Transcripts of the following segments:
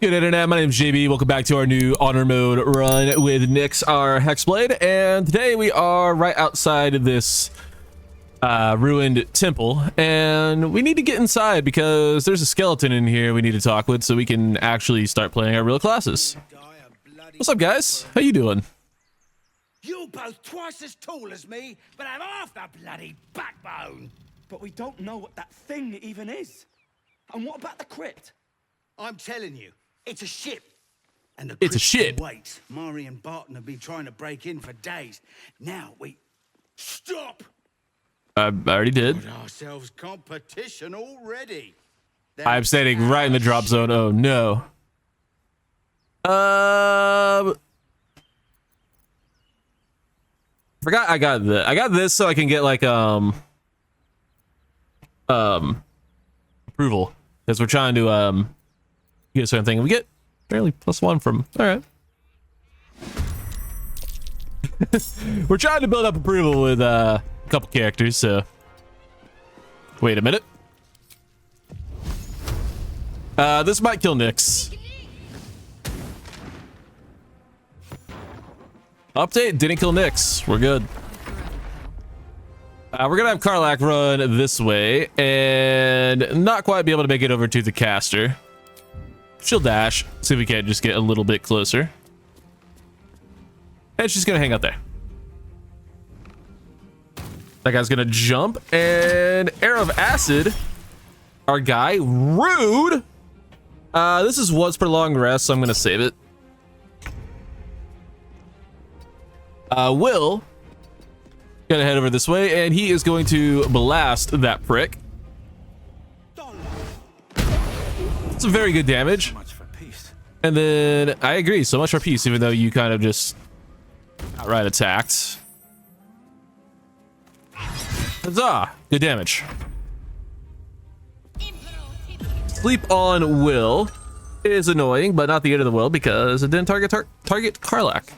Good internet, my name is JB. Welcome back to our new honor mode run with Nyx, our hexblade, and today we are right outside of this ruined temple, and we need to get inside because there's a skeleton in here we need to talk with so we can actually start playing our real classes. What's up, guys? How you doing? You're both twice as tall as me, but have half the bloody backbone. But we don't know what that thing even is. And what about the crypt? I'm telling you, it's a ship. And the It's a crypt ship. Waits. Mari and Barton have been trying to break in for days. Now we... Stop! I already did. Got ourselves competition already. I'm standing right in the drop zone. Oh no. Forgot I got this so I can get like approval because we're trying to get a certain thing. We get barely +1 from. All right. We're trying to build up approval with a couple characters. So wait a minute. This might kill Nyx. Update, didn't kill Nyx. We're good. We're gonna have Karlach run this way and not quite be able to make it over to the caster. She'll dash. See if we can't just get a little bit closer. And she's gonna hang out there. That guy's gonna jump and Arrow of Acid. Our guy, rude. This is once per long rest, so I'm gonna save it. Will gonna head over this way, and he is going to blast that prick. It's a very good damage. So much for peace. And then I agree, so much for peace, even though you kind of just outright attacked. Huzzah! Good damage. Sleep on Will is annoying, but not the end of the world because it didn't target Karlach.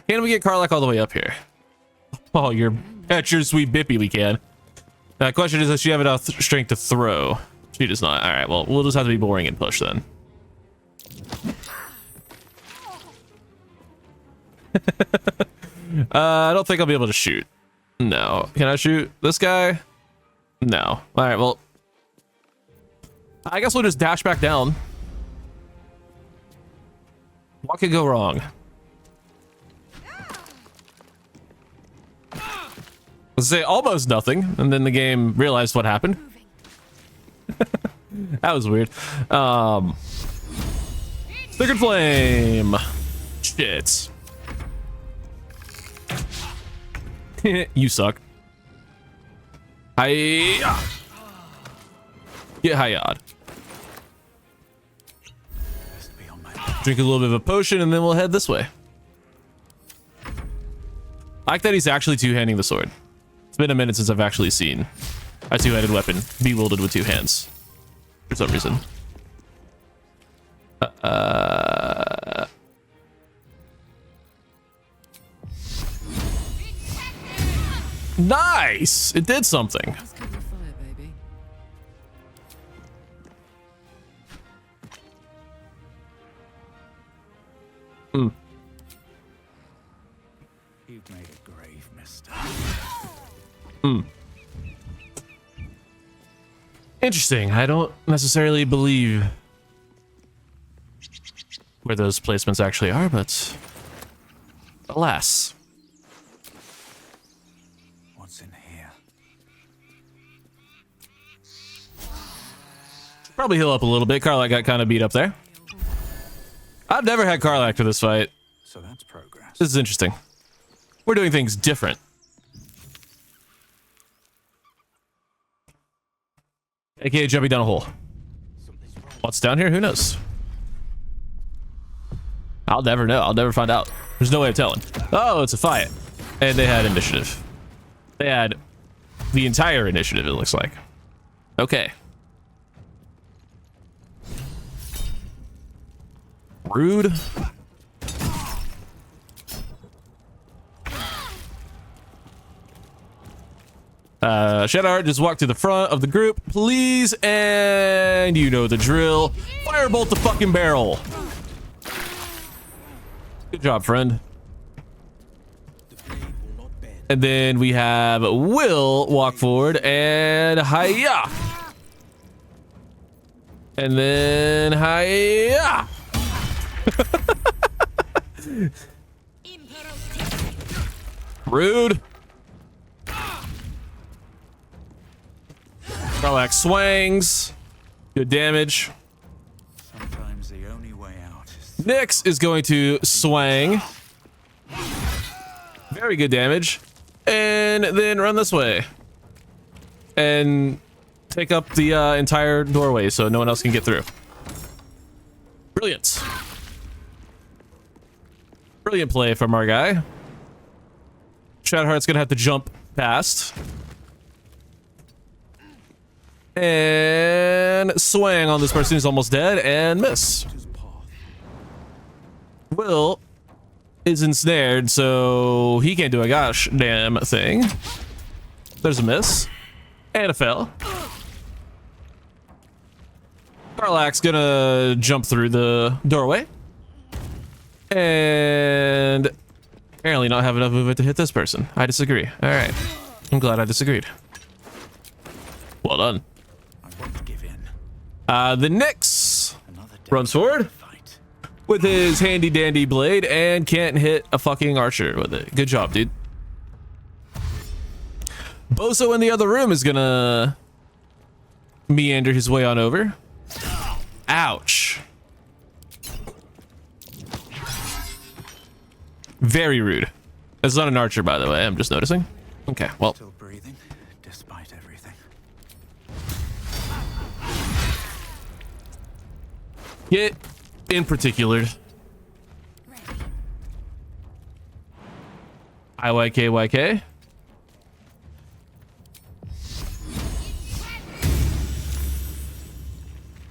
Can we get Karlach all the way up here? Oh, you're at your sweet bippy, we can. The question is, does she have enough strength to throw? She does not. All right, well, we'll just have to be boring and push then. I don't think I'll be able to shoot. No. Can I shoot this guy? No. All right, well, I guess we'll just dash back down. What could go wrong? Let's say almost nothing, and then the game realized what happened. That was weird. Sacred Flame. Shit. You suck. Hi. Get Hayad. Drink a little bit of a potion, and then we'll head this way. I like that he's actually two-handing the sword. It's been a minute since I've actually seen a two-handed weapon be wielded with two hands for some reason. Nice! It did something. Hmm. You've made a grave mistake. Hmm. Interesting. I don't necessarily believe where those placements actually are, but alas. What's in here? Probably heal up a little bit. Karlach got kind of beat up there. I've never had Karlach for this fight. So that's progress. This is interesting. We're doing things different. AKA jumping down a hole. What's down here? Who knows? I'll never know. I'll never find out. There's no way of telling. Oh, it's a fight. And they had initiative. They had the entire initiative, it looks like. Okay. Rude. Shadowheart, just walk to the front of the group, please, and you know the drill. Firebolt the fucking barrel. Good job, friend. And then we have Will walk forward and hiya. And then hiya. Rude. Karlach swings. Good damage. Sometimes the only way out is... Nyx is going to swang. Very good damage. And then run this way. And take up the entire doorway so no one else can get through. Brilliant. Brilliant play from our guy. Shadowheart's gonna have to jump past. And swang on this person who's almost dead and miss. Will is ensnared, so he can't do a gosh damn thing. There's a miss. And a fail. Karlach's gonna jump through the doorway. And apparently not have enough movement to hit this person. I disagree. Alright. I'm glad I disagreed. Well done. I won't give in. The Nyx runs forward with his handy dandy blade and can't hit a fucking archer with it. Good job, dude. Bozo in the other room is gonna meander his way on over. Ouch. Very rude. That's not an archer, by the way. I'm just noticing. Okay, well. Still breathing, despite everything. Get in particular. IYK.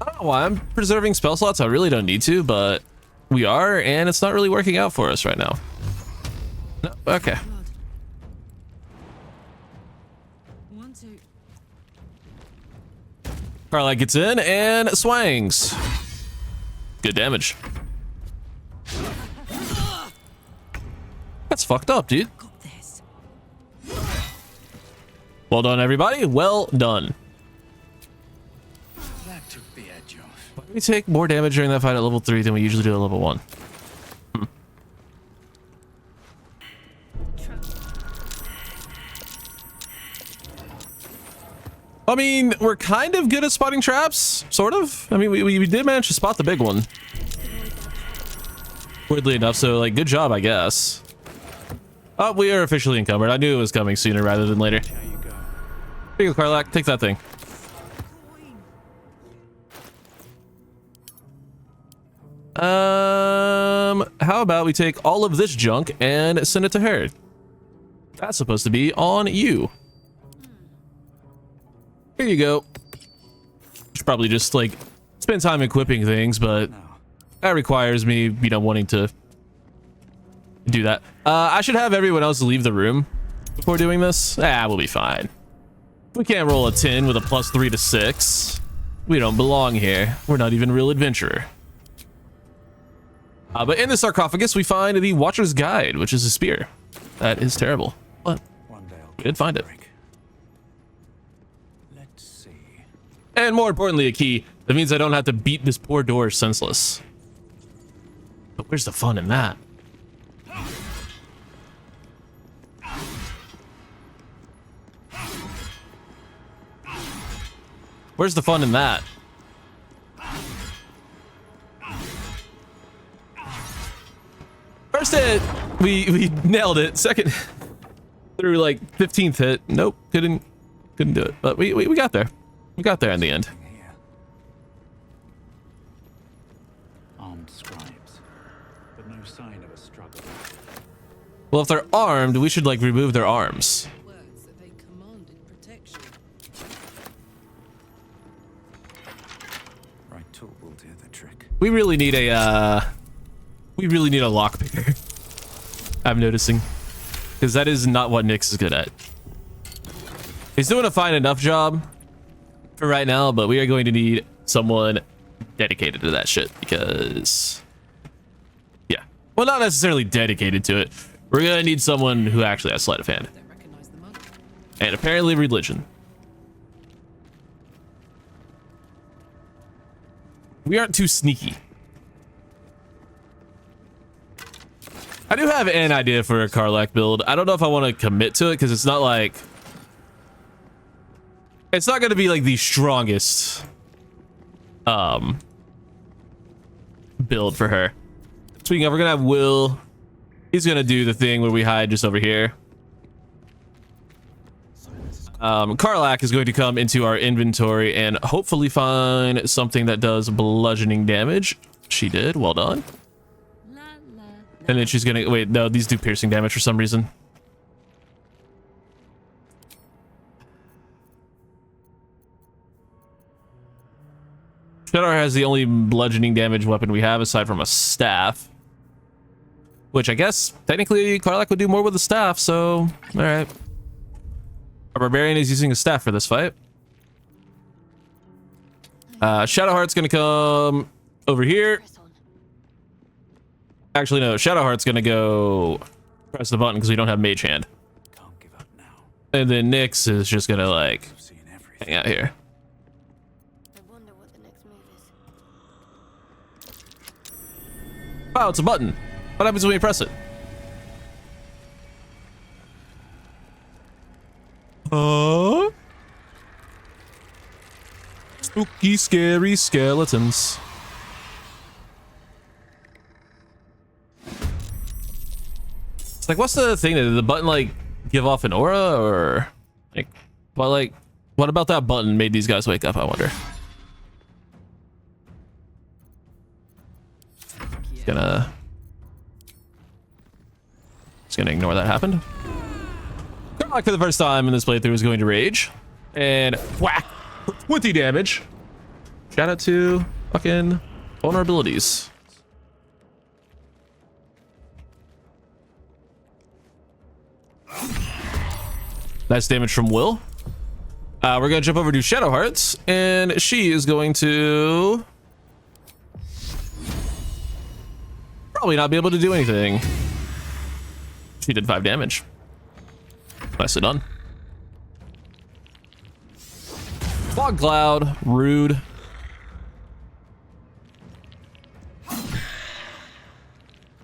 I don't know why I'm preserving spell slots. I really don't need to, but we are, and it's not really working out for us right now. No, okay. Karlach gets in and swangs. Good damage. That's fucked up, dude. Well done, everybody. Well done. That took the edge off. Why do we take more damage during that fight at level 3 than we usually do at level 1? I mean, we're kind of good at spotting traps, sort of. I mean, we did manage to spot the big one. Weirdly enough, so, like, good job, I guess. Oh, we are officially encumbered. I knew it was coming sooner rather than later. There you go. Here you go, Karlach. Take that thing. How about we take all of this junk and send it to her? That's supposed to be on you. Here you go. Should probably just, like, spend time equipping things, but that requires me, you know, wanting to do that. I should have everyone else leave the room before doing this. We'll be fine. We can't roll a 10 with a +3 to 6. We don't belong here. We're not even real adventurer. But in the sarcophagus, we find the Watcher's Guide, which is a spear. That is terrible, but we did find it. Let's see. And more importantly, a key. That means I don't have to beat this poor door senseless. But where's the fun in that? Where's the fun in that? First hit, we nailed it. Second, through like 15th hit, nope, couldn't do it. But we got there. We got there in the end. Here. Armed scribes, but no sign of a struggle. Well, if they're armed, we should like remove their arms. Words that they commanded protection. Right tool will do the trick. We really need a lockpicker. I'm noticing, because that is not what Nyx is good at. He's doing a fine enough job for right now, but we are going to need someone dedicated to that shit because, yeah. Well, not necessarily dedicated to it. We're going to need someone who actually has sleight of hand. Don't recognize the monk. And apparently religion. We aren't too sneaky. I do have an idea for a Karlach build. I don't know if I want to commit to it because it's not like... It's not going to be like the strongest build for her. Speaking of, we're going to have Will. He's going to do the thing where we hide just over here. Karlach is going to come into our inventory and hopefully find something that does bludgeoning damage. She did. Well done. And then she's gonna wait. No, these do piercing damage for some reason. Shadar has the only bludgeoning damage weapon we have aside from a staff, which I guess technically Karlach would do more with the staff. So, all right. Our barbarian is using a staff for this fight. Shadowheart's gonna come over here. Actually, no. Shadowheart's gonna go press the button because we don't have mage hand. Can't give up now. And then Nyx is just gonna like I've seen everything. hang out here. I wonder what the next move is. Wow, it's a button. What happens when you press it? Spooky, scary skeletons. It's like, what's the thing? Did the button like give off an aura or like, but like, what about that button made these guys wake up? I wonder. Just gonna ignore that happened. Karlach for the first time in this playthrough is going to rage and whack 20 damage. Shout out to fucking vulnerabilities. Nice damage from Will. We're gonna jump over to Shadowhearts, and she is going to probably not be able to do anything. She did 5 damage. Nicely done. Fog Cloud, rude.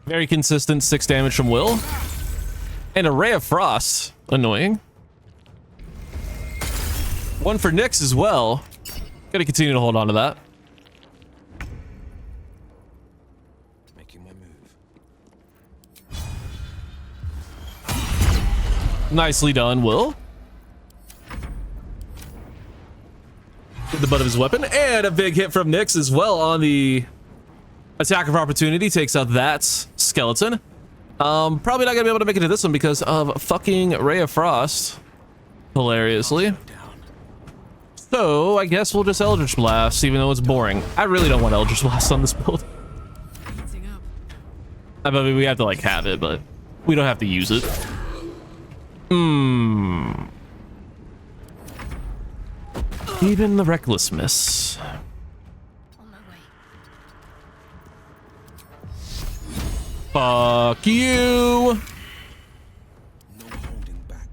Very consistent 6 damage from Will. And a Ray of Frost, annoying. 1 for Nyx as well. Gotta continue to hold on to that. Making my move. Nicely done, Will. With the butt of his weapon. And a big hit from Nyx as well on the attack of opportunity. Takes out that skeleton. Probably not gonna be able to make it to this one because of fucking Ray of Frost. Hilariously. So I guess we'll just Eldritch Blast, even though it's boring. I really don't want Eldritch Blast on this build. Heating up. I mean, we have to like have it, but we don't have to use it. Even the reckless miss. On my way. Fuck you. No holding back.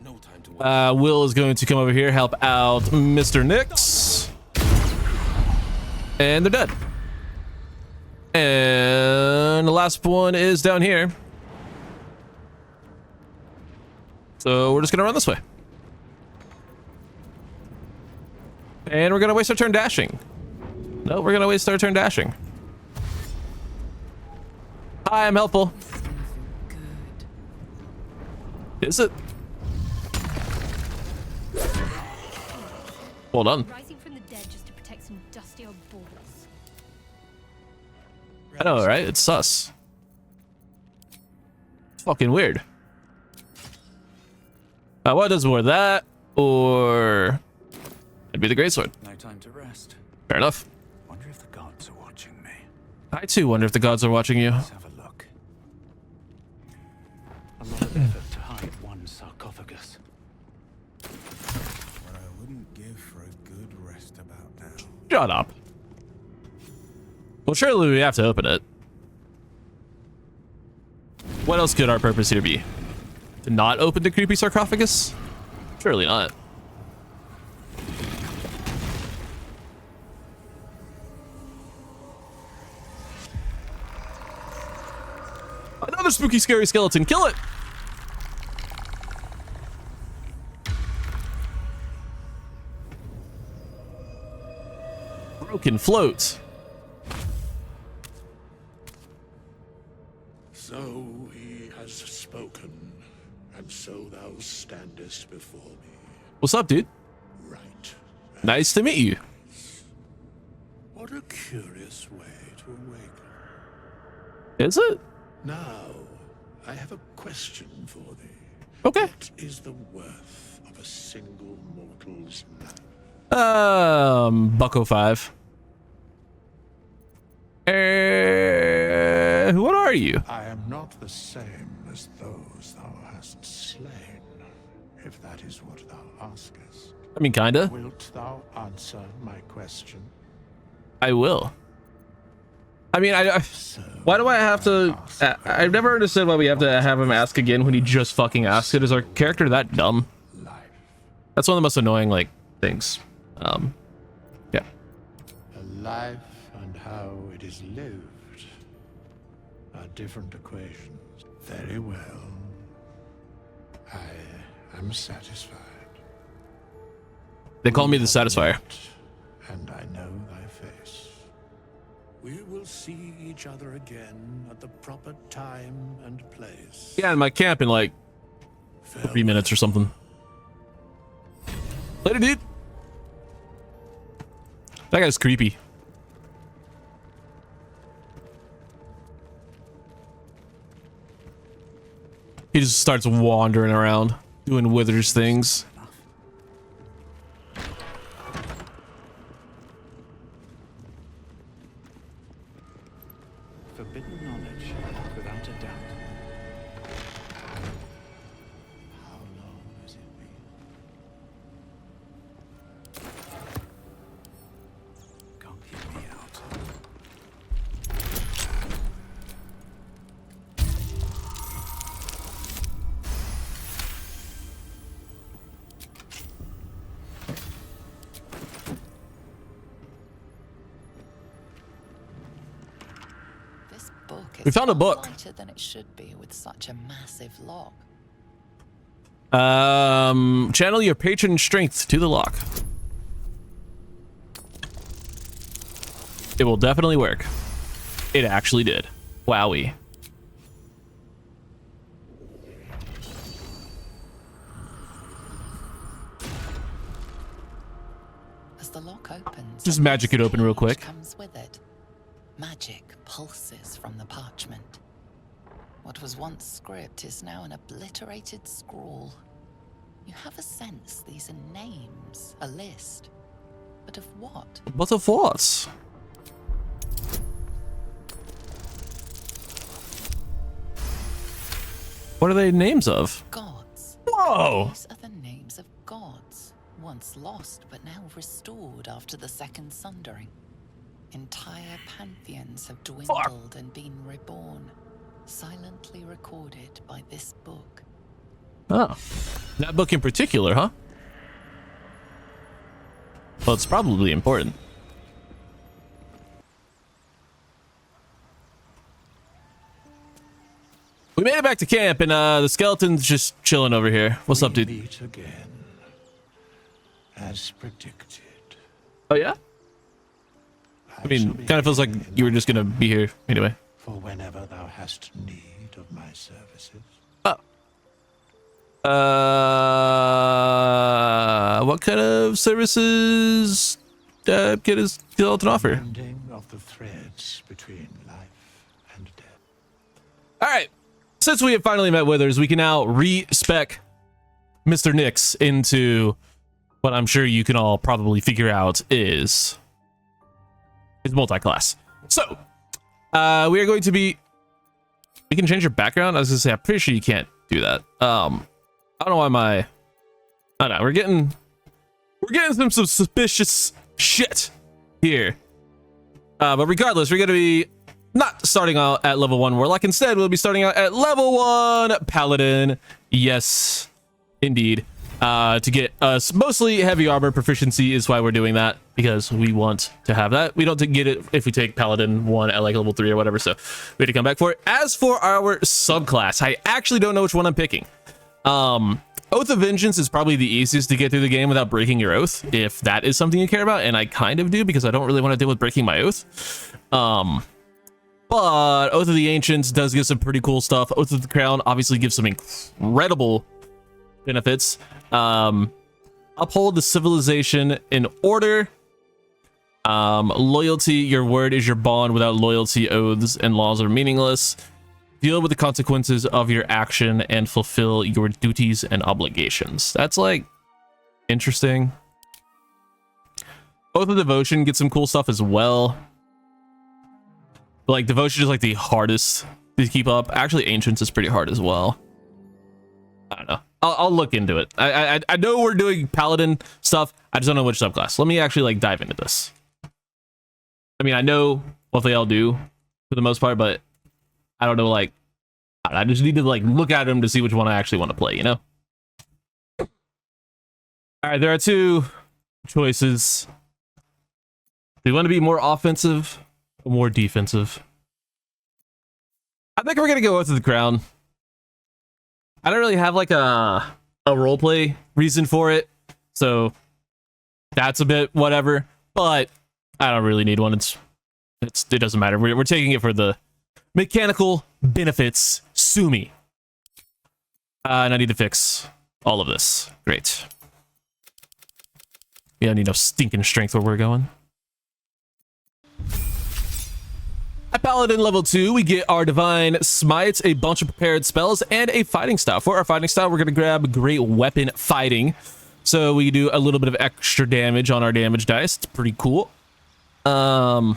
No time to wait. Will is going to come over here, help out Mr. Nyx. And they're dead. And the last one is down here. So we're just gonna run this way. And we're gonna waste our turn dashing. No, we're gonna waste our turn dashing. Hi, I'm helpful. This is gonna feel good. Is it? Well done. Rising from the dead just to protect some dusty old baldurs. I know, right? It's sus. It's fucking weird. What does more, that or it'd be the greatsword? No time to rest. Fair enough. Wonder if the gods are watching me. I too wonder if the gods are watching you. Let's have a look. A lot of effort to hide one sarcophagus. What I wouldn't give for a good rest about now. Shut up. Well, surely we have to open it. What else could our purpose here be? To not open the creepy sarcophagus? Surely not. Another spooky, scary skeleton. Kill it! Broken float. So he has spoken, and so thou standest before me. What's up, dude? Right. Nice to meet you. What a curious way to awaken. Is it? Now, I have a question for thee. Okay. What is the worth of a single mortal's life? Bucko 5. What are you? I am not the same as those thou hast slain, if that is what thou askest. I mean, kinda. Wilt thou answer my question? I will. I mean, why do I have to? I've never understood why we have to have him ask again when he just fucking asked it. Is our character that dumb? Life. That's one of the most annoying, like, things. Yeah. A life and how it is lived are different equations. Very well. I am satisfied. They call me the Satisfier. And I know thy face. We will see each other again at the proper time and place. Yeah, in my camp in like 3 minutes or something. Later, dude. That guy's creepy. He just starts wandering around, doing withers things. Forbidden knowledge, without a doubt. How long has it been? Can't keep me out. This book is We found a book. lighter than it should be with such a massive lock. Channel your patron strength to the lock. It will definitely work. It actually did. Wowie. As the lock opens, Just a magic it open real page quick. comes with it. Magic pulses from the parchment. What was once script is now an obliterated scrawl. You have a sense these are names, a list. But of what? What of what? What are they names of? Gods. Whoa! These are the names of gods, once lost but now restored after the Second Sundering. Entire pantheons have dwindled and been reborn, silently recorded by this book. Oh. That book in particular, huh? Well, it's probably important. We made it back to camp, and the skeleton's just chilling over here. What's up, dude? Meet again, as predicted. Oh, yeah? I mean, kind of feels like you were just gonna be here anyway. For whenever thou hast need of my services. What kind of services can his skeleton offer? Mending of the threads between life and death. All right. Since we have finally met Withers, we can now re-spec Mr. Nix into what I'm sure you can all probably figure out is his multi-class. So, we are going to be... We can change your background? I was going to say, I'm pretty sure you can't do that. I don't know why I don't know. We're getting some suspicious shit here. But regardless, we're going to be not starting out at level 1 warlock. Instead, we'll be starting out at level 1 paladin. Yes, indeed. To get us mostly heavy armor proficiency is why we're doing that, because we want to have that. We don't get it if we take paladin 1 at like level 3 or whatever, so we had to come back for it. As for our subclass, I actually don't know which one I'm picking. Oath of Vengeance is probably the easiest to get through the game without breaking your oath, if that is something you care about, and I kind of do because I don't really want to deal with breaking my oath. But Oath of the Ancients does give some pretty cool stuff. Oath of the Crown obviously gives some incredible benefits. Uphold the civilization in order. Loyalty, your word is your bond. Without loyalty, oaths and laws are meaningless. Deal with the consequences of your action and fulfill your duties and obligations. That's like interesting. Oath of Devotion gets some cool stuff as well. But like Devotion is like the hardest to keep up. Actually, Ancients is pretty hard as well. I don't know. I'll look into it. I know we're doing paladin stuff. I just don't know which subclass. Let me actually like dive into this. I mean, I know what they all do for the most part, but I don't know, like, I just need to like look at them to see which one I actually want to play, you know? All right, there are two choices. Do you want to be more offensive or more defensive? I think we're gonna go with the crown. I don't really have like a roleplay reason for it, so that's a bit whatever. But I don't really need one. It doesn't matter. We're taking it for the mechanical benefits. Sue me. And I need to fix all of this. Great. Yeah, I need no stinking strength where we're going. At Paladin level 2, we get our Divine Smites, a bunch of prepared spells, and a fighting style. For our fighting style, we're going to grab Great Weapon Fighting. So we do a little bit of extra damage on our damage dice. It's pretty cool. I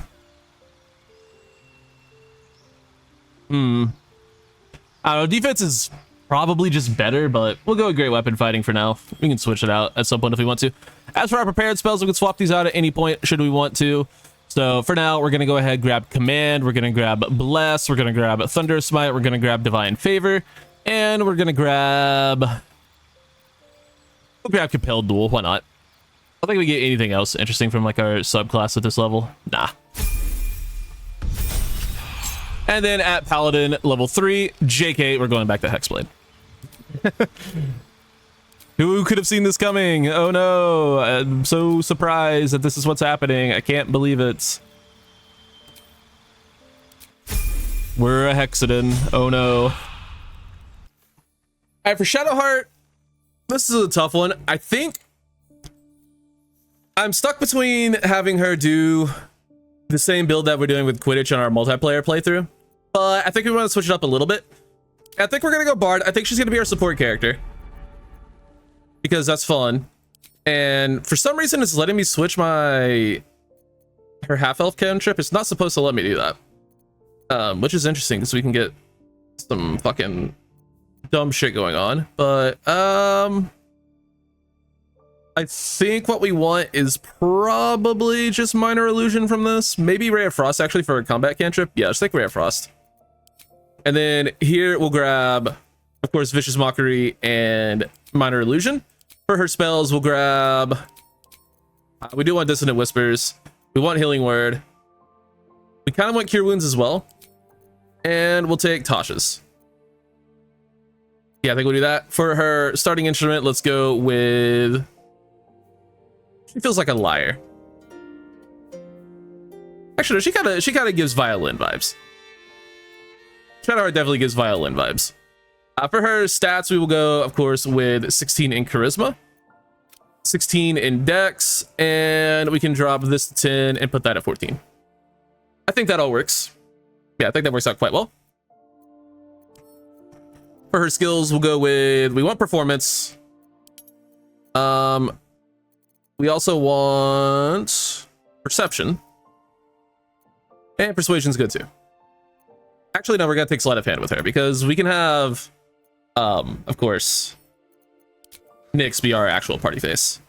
don't know, defense is probably just better, but we'll go with Great Weapon Fighting for now. We can switch it out at some point if we want to. As for our prepared spells, we can swap these out at any point should we want to. So for now, we're going to go ahead and grab Command, we're going to grab Bless, we're going to grab Thunder Smite, we're going to grab Divine Favor, and we're going to grab... We'll grab Compelled Duel, why not? I don't think we get anything else interesting from like our subclass at this level. Nah. And then at Paladin level 3, JK, we're going back to Hexblade. Who could have seen this coming? Oh no, I'm so surprised that this is what's happening. I can't believe it. We're a Hexadin. Oh no. All right, for Shadowheart, this is a tough one. I think I'm stuck between having her do the same build that we're doing with Quidditch on our multiplayer playthrough, but I think we want to switch it up a little bit. I think we're going to go Bard. I think she's going to be our support character, because that's fun. And for some reason, it's letting me switch her half-elf cantrip. It's not supposed to let me do that. Which is interesting, because we can get some fucking dumb shit going on. But, I think what we want is probably just Minor Illusion from this. Maybe Ray of Frost, actually, for a combat cantrip. Yeah, let's take Ray of Frost. And then here, we'll grab, of course, Vicious Mockery and Minor Illusion. For her spells, we'll grab... we do want Dissonant Whispers. We want Healing Word. We kind of want Cure Wounds as well. And we'll take Tasha's. Yeah, I think we'll do that. For her starting instrument, let's go with... She feels like a lyre. Actually, no, she kind of gives violin vibes. Shadowheart definitely gives violin vibes. For her stats, we will go, of course, with 16 in Charisma, 16 in Dex, and we can drop this to 10 and put that at 14. I think that all works. Yeah, I think that works out quite well. For her skills, we'll go with, we want Performance. We also want Perception. And Persuasion's good too. Actually, no, we're gonna take Sleight of Hand with her, because we can have, of course, Nyx be our actual party face.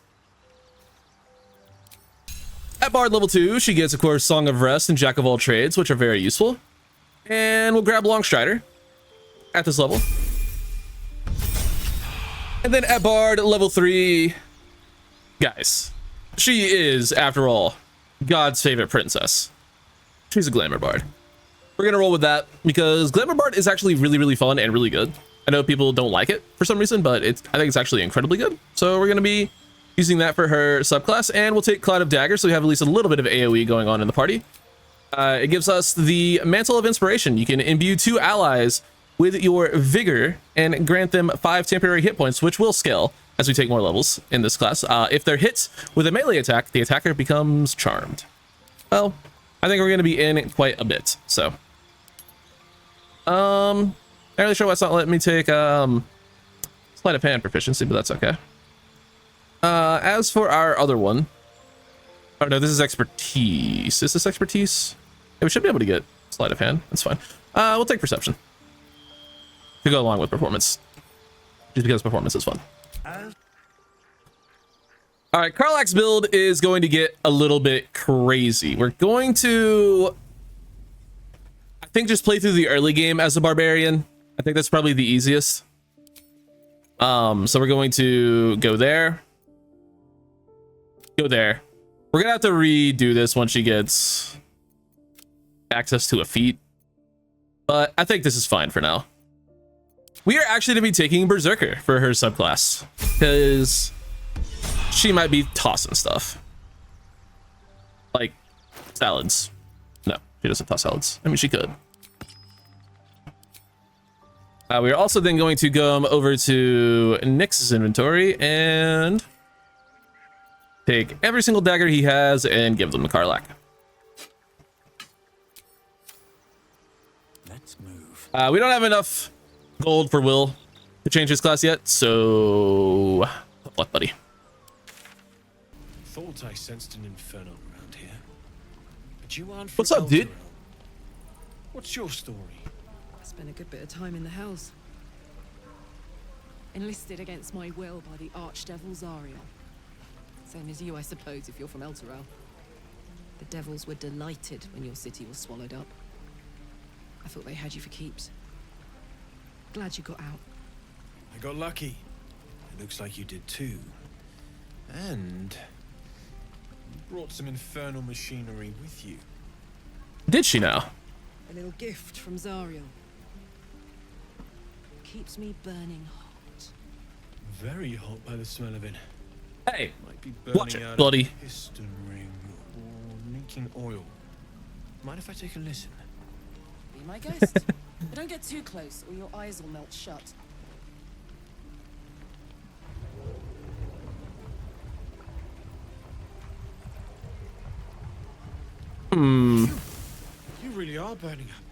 At Bard level 2, she gets, of course, Song of Rest and Jack of All Trades, which are very useful. And we'll grab Longstrider at this level. And then at Bard level 3, guys, she is, after all, God's favorite princess. She's a Glamour Bard. We're gonna roll with that because Glamour Bard is actually really, really fun and really good. I know people don't like it for some reason, but I think it's actually incredibly good. So we're gonna be using that for her subclass, and we'll take Cloud of Daggers, so we have at least a little bit of AoE going on in the party. It gives us the Mantle of Inspiration. You can imbue 2 allies with your Vigor and grant them 5 temporary hit points, which will scale as we take more levels in this class. If they're hit with a melee attack, the attacker becomes charmed. Well, I think we're going to be in quite a bit, so. Not really sure why it's not letting me take Sleight of Hand proficiency, but that's okay. As for our other one, oh no, this is expertise. Is this expertise? Yeah, we should be able to get Sleight of Hand. That's fine. We'll take Perception to go along with Performance, just because Performance is fun. All right, Karlach's build is going to get a little bit crazy. We're going to, I think, just play through the early game as a Barbarian. I think that's probably the easiest. So we're going to go there. Go there. We're gonna have to redo this once she gets access to a feat, but I think this is fine for now. We are actually gonna be taking Berserker for her subclass because she might be tossing stuff like salads. No, she doesn't toss salads. I mean, she could. We are also then going to go over to Nyx's inventory and take every single dagger he has and give them to Karlach. Let's move. We don't have enough gold for Will to change his class yet, so tough luck, buddy. Thought I sensed an inferno around here. But you aren't from What's up, dude? Elturel. What's your story? Spent a good bit of time in the hells. Enlisted against my will by the archdevil Zariel. Same as you, I suppose, if you're from Elturel. The devils were delighted when your city was swallowed up. I thought they had you for keeps. Glad you got out. I got lucky. It looks like you did too. And you brought some infernal machinery with you. Did she now? A little gift from Zariel. Keeps me burning hot. Very hot by the smell of it. Hey, Might be burning watch it, out bloody. of a piston ring or leaking oil. Mind if I take a listen? Be my guest. But don't get too close or your eyes will melt shut. You really are burning up.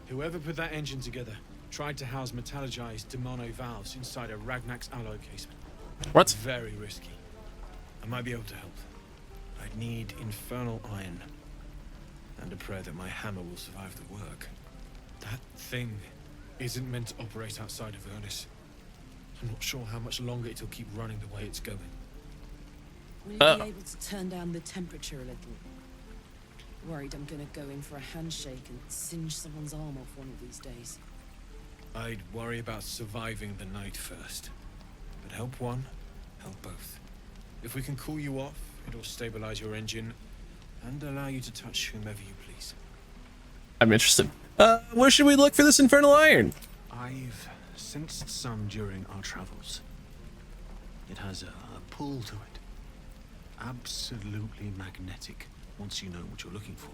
Whoever put that engine together tried to house metallurgized demono valves inside a Ragnak's alloy casement. What? Very risky. I might be able to help. I'd need infernal iron. And a prayer that my hammer will survive the work. That thing isn't meant to operate outside of Ernest. I'm not sure how much longer it'll keep running the way it's going. Will you be able to turn down the temperature a little? Worried I'm gonna go in for a handshake and singe someone's arm off one of these days. I'd worry about surviving the night first. But help one, help both. If we can cool you off, it'll stabilize your engine and allow you to touch whomever you please. I'm interested. Where should we look for this infernal iron? I've sensed some during our travels. It has a pull to it. Absolutely magnetic once you know what you're looking for.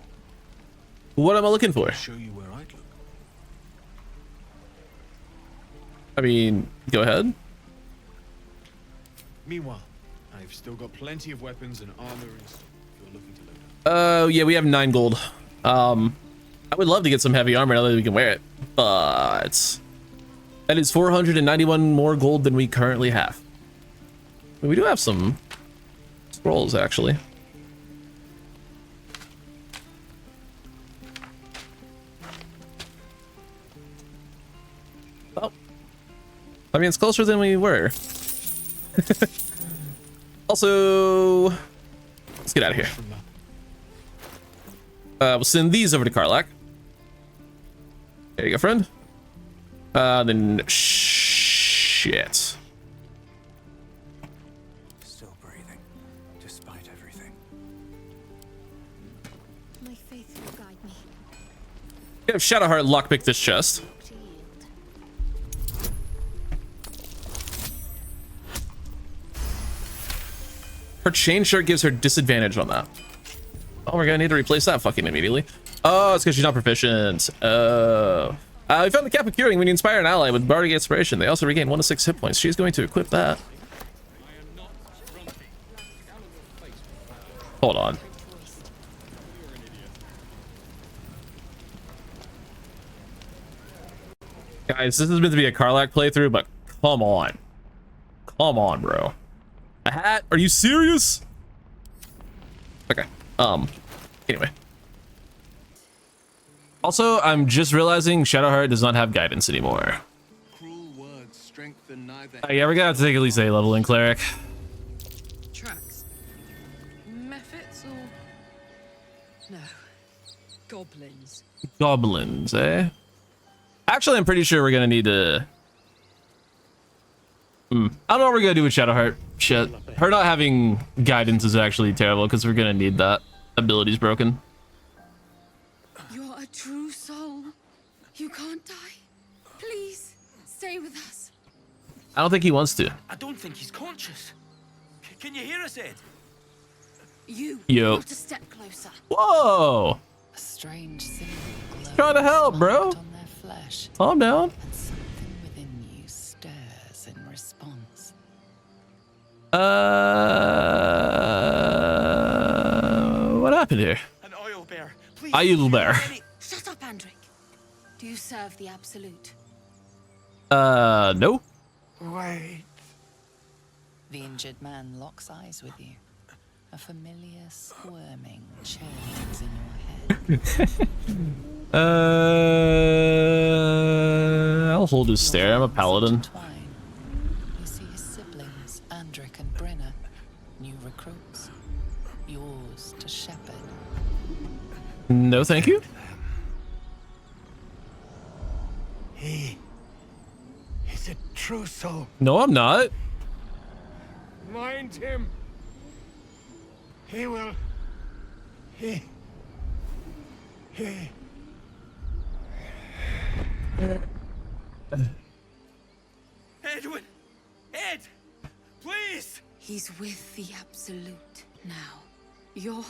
What am I looking for? I'll show you where I'd look. I mean, go ahead. Meanwhile, I've still got plenty of weapons and armor in stock if you're looking to load up. Oh, yeah, we have 9 gold. I would love to get some heavy armor now that we can wear it, but that is 491 more gold than we currently have. I mean, we do have some scrolls, actually. Oh, I mean, it's closer than we were. Also, let's get out of here. We'll send these over to Karlak. There you go, friend. Then shit. Still breathing, despite everything. My faith will guide me. We have Shadowheart lockpick this chest. To yield. Her chain shirt gives her disadvantage on that. Oh, we're gonna need to replace that fucking immediately. Oh, it's because she's not proficient. Oh. We found the cap of curing when you inspire an ally with bardic inspiration. They also regain 1 to 6 hit points. She's going to equip that. Hold on. Guys, this is meant to be a Karlak playthrough, but come on. Come on, bro. A hat? Are you serious? Okay. Anyway. Also, I'm just realizing Shadowheart does not have guidance anymore. Cruel words strengthen neither. Yeah, we're gonna have to take at least A level in cleric. Tracks. Mephits or... No. Goblins. Goblins, eh? Actually, I'm pretty sure we're gonna need to... I don't know what we're gonna do with Shadowheart. Shit. Her not having guidance is actually terrible because we're gonna need that. Ability's broken. You're a true soul. You can't die. Please, stay with us. I don't think he wants to. I don't think he's conscious. Can you hear us, Ed? You, Yo. not a step closer. Whoa! A strange silver glow Trying to help, bro. marked on their flesh, Calm down. and something within you stirs in response. What happened here? An oil bear. Please. Oil bear. Shut up, Andric. Do you serve the Absolute? No. Wait. The injured man locks eyes with you. A familiar squirming churns in your head. I'll hold his stare. I'm a paladin. Intertwine. You see his siblings, Andric and Brenna, new recruits, yours to shepherd. No, thank you. He is a true soul. No, I'm not. Mind him. He will. He. Edwin! Ed! Please! He's with the Absolute now. You're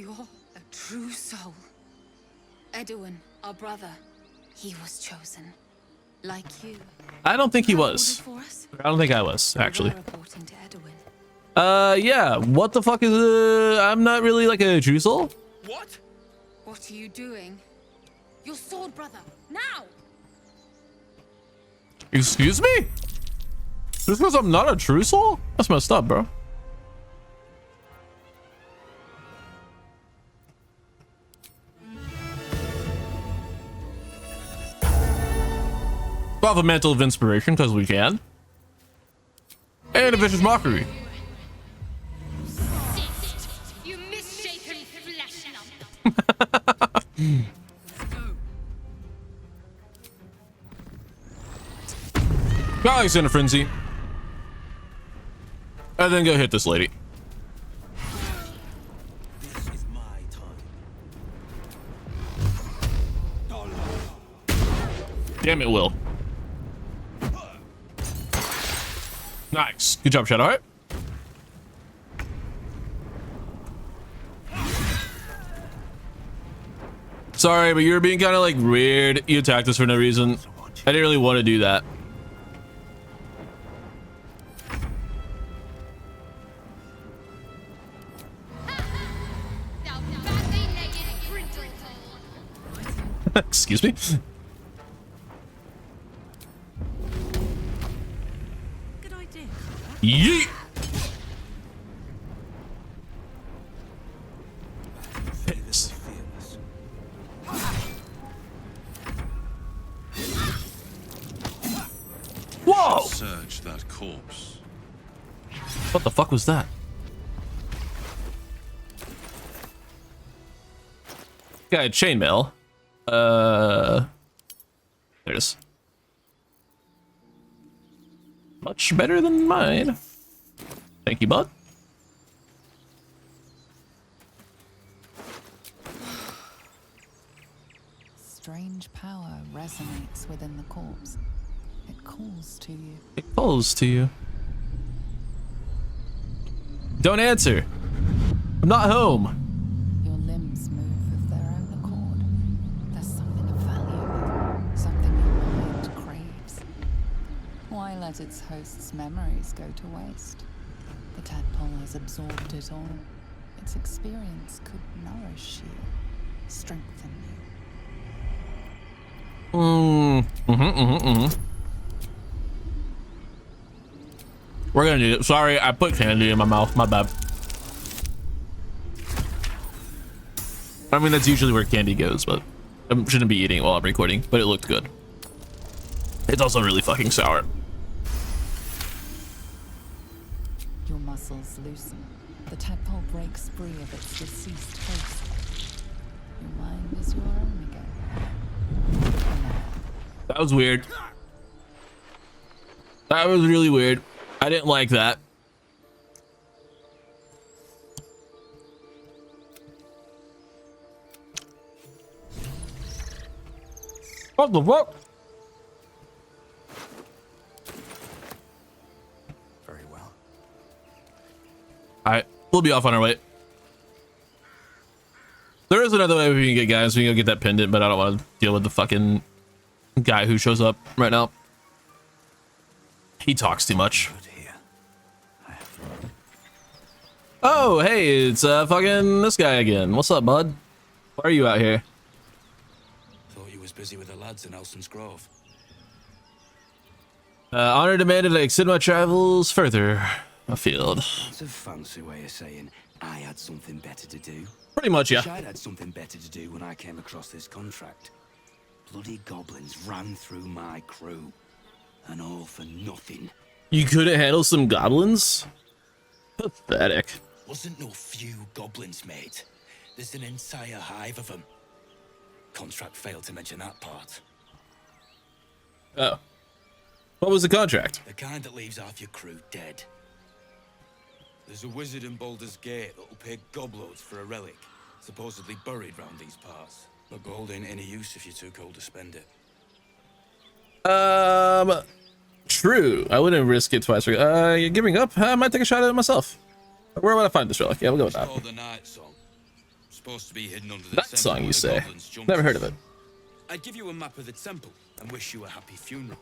a true soul. Edwin, our brother, he was chosen. Like you. I don't think he Ordered was. for us? I don't think I was, actually. We're reporting to Edwin. Yeah. What the fuck is I'm not really like a true soul. What? What are you doing? Your sword, brother, now! Excuse me? Just because I'm not a true soul? That's messed up, bro. We'll have a mantle of inspiration because we can. And a vicious mockery. You misshapen flesh lump. Guys, in a frenzy. And then go hit this lady. This is my time. Damn it, Will. Nice. Good job, Shadowheart. Sorry, but you were being kind of like weird. You attacked us for no reason. I didn't really want to do that. Thou badly legged brindle. Excuse me? Good idea. Yeet! This. Whoa! Search that corpse. What the fuck was that? Got a chainmail. There it is. Much better than mine. Thank you, bud. Strange power resonates within the corpse. It calls to you. It calls to you. Don't answer. I'm not home. Your limbs move of their own accord. There's something of value, something your mind craves. Why let its host's memories go to waste? The tadpole has absorbed it all. Its experience could nourish you, strengthen you. We're gonna do it. Sorry, I put candy in my mouth. My bad. I mean, that's usually where candy goes, but I shouldn't be eating it while I'm recording, but it looked good. It's also really fucking sour. Your muscles loosen. The tadpole breaks free of its deceased host. Your mind is your own again. That was weird. That was really weird. I didn't like that. What the fuck? Very well. All right, we'll be off on our way. There is another way we can get guys. We can go get that pendant, but I don't want to deal with the fucking guy who shows up right now. He talks too much. Oh, hey, it's fucking this guy again. What's up, bud? Why are you out here? Thought you was busy with the lads in Elson's Grove. Honor demanded I extend my travels further afield. It's a fancy way of saying I had something better to do. Pretty much, yeah. Wish I'd had something better to do when I came across this contract. Bloody goblins ran through my crew. And all for nothing. You couldn't handle some goblins? Pathetic. Wasn't no few goblins, mate. There's an entire hive of them. Contract failed to mention that part. Oh. What was the contract? The kind that leaves half your crew dead. There's a wizard in Baldur's Gate that'll pay gobloads for a relic, supposedly buried round these parts. But gold ain't any use if you're too cold to spend it. True. I wouldn't risk it twice. You're giving up? I might take a shot at it myself. Where would I find this relic? Yeah, we'll go with that. It's called the Night Song. Supposed to be hidden under the Night temple Song, where you the say? goblins jump Never heard us. of it. I'd give you a map of the temple and wish you a happy funeral.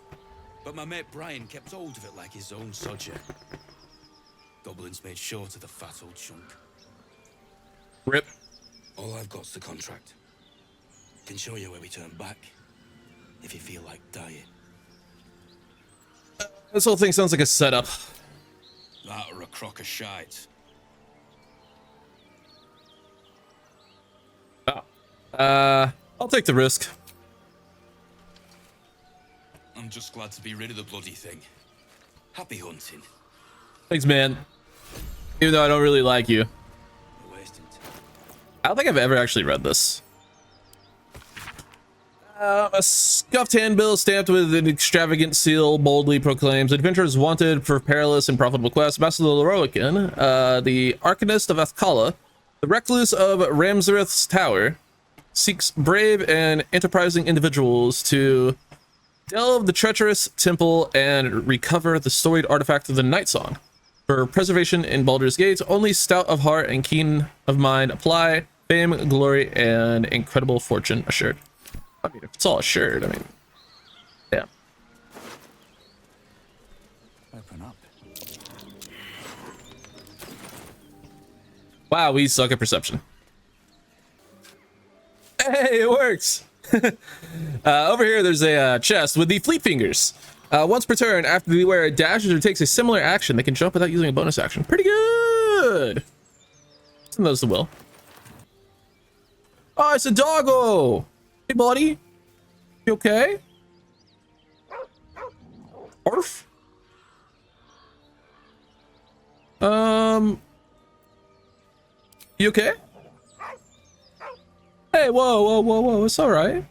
But my mate Brian kept hold of it like his own sodger. Goblins made short of the fat old chunk. Rip. All I've got's the contract. Can show you where we turn back, if you feel like dying. This whole thing sounds like a setup. That or a crock of shite. Oh. I'll take the risk. I'm just glad to be rid of the bloody thing. Happy hunting. Thanks, man. Even though I don't really like you. You're wasting time. I don't think I've ever actually read this. A scuffed handbill stamped with an extravagant seal boldly proclaims adventurers wanted for perilous and profitable quests. Master Loroican, the Arcanist of Athkala, the recluse of Ramsareth's Tower, seeks brave and enterprising individuals to delve the treacherous temple and recover the storied artifact of the Night Song. For preservation in Baldur's Gate, only stout of heart and keen of mind apply. Fame, glory, and incredible fortune assured. I mean, if it's all assured, I mean, yeah. Open up. Wow, we suck at perception. Hey, it works. Over here, there's a chest with the fleet fingers. Once per turn, after the wearer dashes or takes a similar action, they can jump without using a bonus action. Pretty good. Send those to Will. Oh, it's a doggo. Hey, buddy. You okay? Arf. You okay? Hey, whoa, whoa, whoa, whoa, it's all right.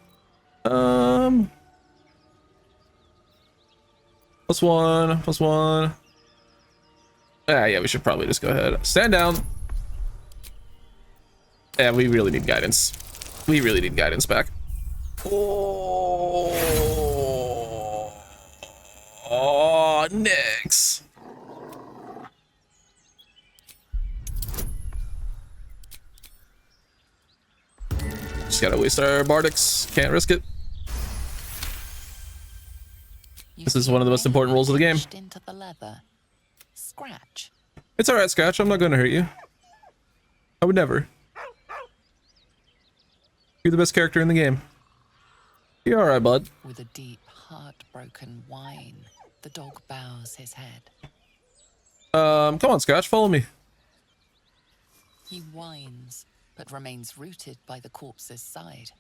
Plus one, plus one. Ah, yeah, we should probably just go ahead. Stand down. Yeah, we really need guidance. We really need guidance back. Oh, Nix. Just gotta waste our bardics. Can't risk it. This is one of the most important rules of the game. Into the leather. Scratch. It's alright, Scratch. I'm not gonna hurt you. I would never. You're the best character in the game. You're alright, bud. With a deep, heartbroken whine, the dog bows his head. Come on, Scratch. Follow me. He whines, but remains rooted by the corpse's side.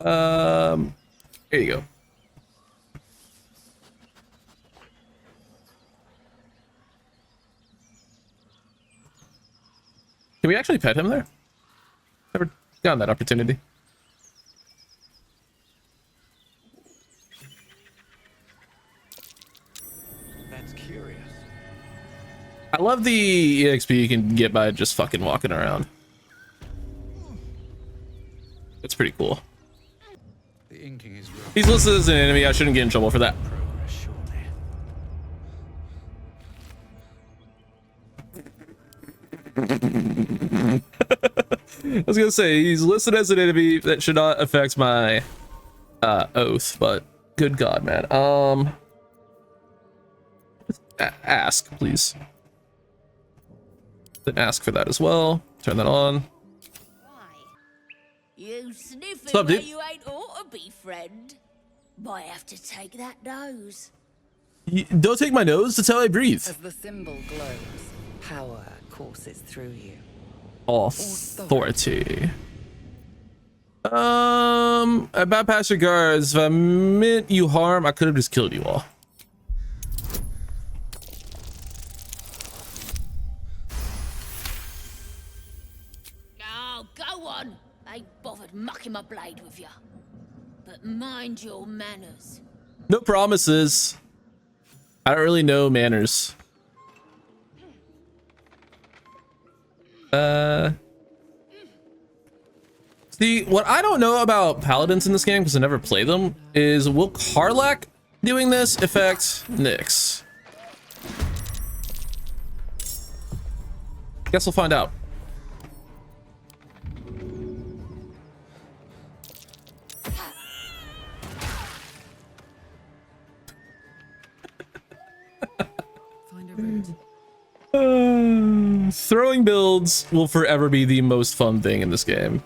Here you go. Can we actually pet him there? Never gotten that opportunity. That's curious. I love the EXP you can get by just fucking walking around. It's pretty cool. The inking is rough. He's listed as an enemy. I shouldn't get in trouble for that. Progress, surely. I was gonna say he's listed as an enemy. That should not affect my oath, but good God, man. Ask, please. Then ask for that as well. Turn that on. You sniffing What's up, where dude? you ain't ought to be, friend. Might have to take that nose. Don't take my nose. That's how I breathe. As the symbol glows, power courses through you. Authority. I bypass your guards. If I meant you harm, I could have just killed you all. Oh, go on. Ain't bothered mucking my blade with you. But mind your manners. No promises. I don't really know manners. See, what I don't know about paladins in this game, because I never play them, is will Karlach doing this affect Nyx? Guess we'll find out. Find a route. Throwing builds will forever be the most fun thing in this game.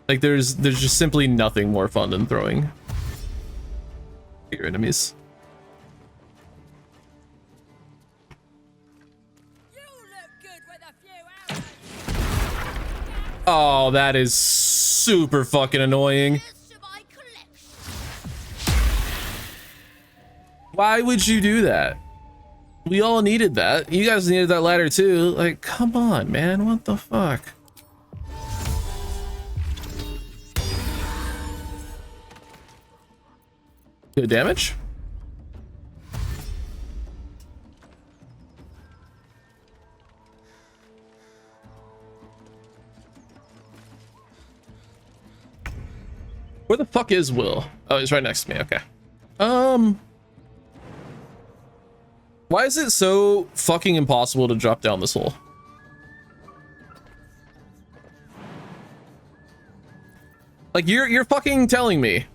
Like there's just simply nothing more fun than throwing your enemies. You look good with a few arrows. Oh, that is super fucking annoying. Here's to my collection. Why would you do that? We all needed that. You guys needed that ladder too. Like, come on, man. What the fuck? Good damage. Where the fuck is Will? Oh, he's right next to me. Okay. Why is it so fucking impossible to drop down this hole? Like you're fucking telling me.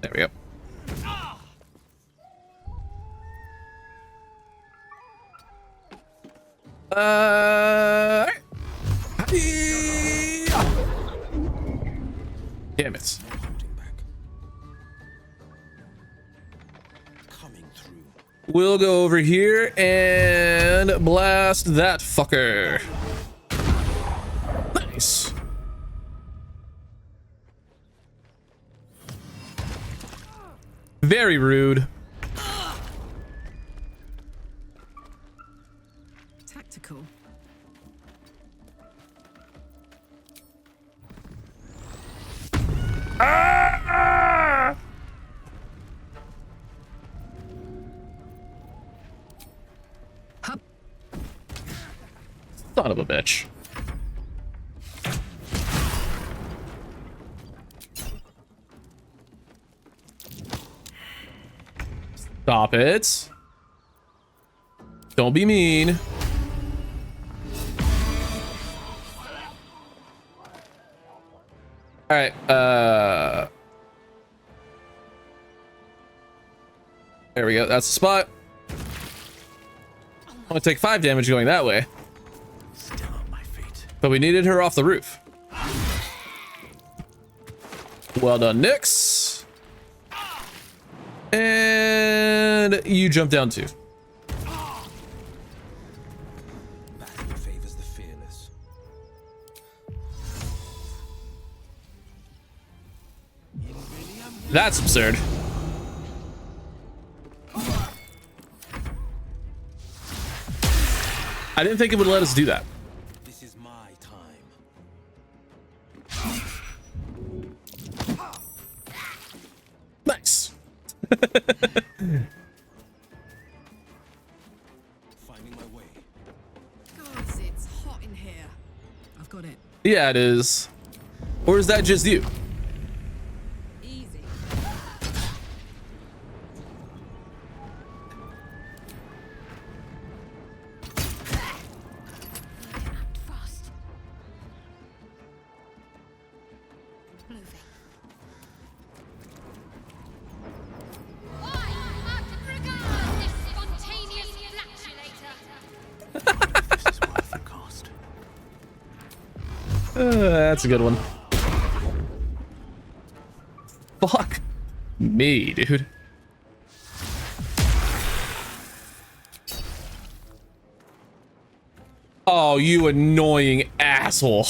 There we go. Damn it. Coming through. We'll go over here and blast that fucker. Nice. Very rude. Ah! Son of a bitch. Stop it. Don't be mean. All right. There we go. That's the spot. I'm gonna take 5 damage going that way. Still on my feet. But we needed her off the roof. Well done, Nyx. And you jump down too. Battle favors the fearless. That's absurd. I didn't think it would let us do that. This is my time. Nice. Finding my way. Gods, it's hot in here. I've got it. Yeah, it is. Or is that just you? Easy. Act fast. Moving. Oi! Martin Regard, this spontaneous flatulator. This is worth the cost. That's a good one. Fuck me, dude. Oh, you annoying asshole.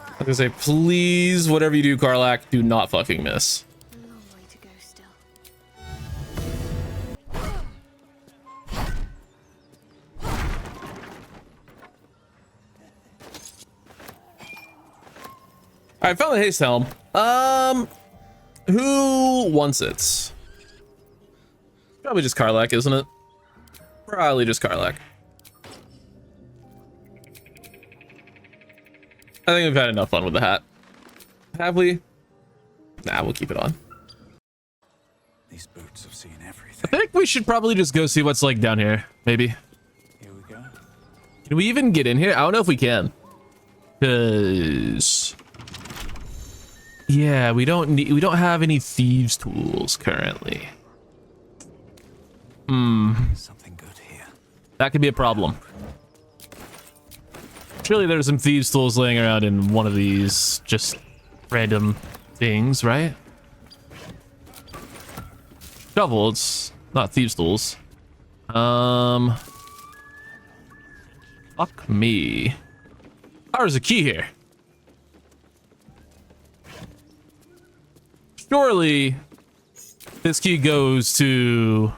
I was gonna say, please, whatever you do, Karlak, do not fucking miss. A long way to go still. All right, found the haste helm. Who wants it? Probably just Karlak, isn't it? Probably just Karlak. I think we've had enough fun with the hat. Have we? Nah, we'll keep it on. These boots have seen I everything. think we should probably just go see what's like down here. Maybe. Here we go. Can we even get in here? I don't know if we can. Cause yeah, we don't have any thieves tools currently. Something good here. That could be a problem. Surely there's some thieves tools laying around in one of these just random things, right? Shovel, it's not thieves tools. Fuck me. Oh, there's a key here. Surely this key goes to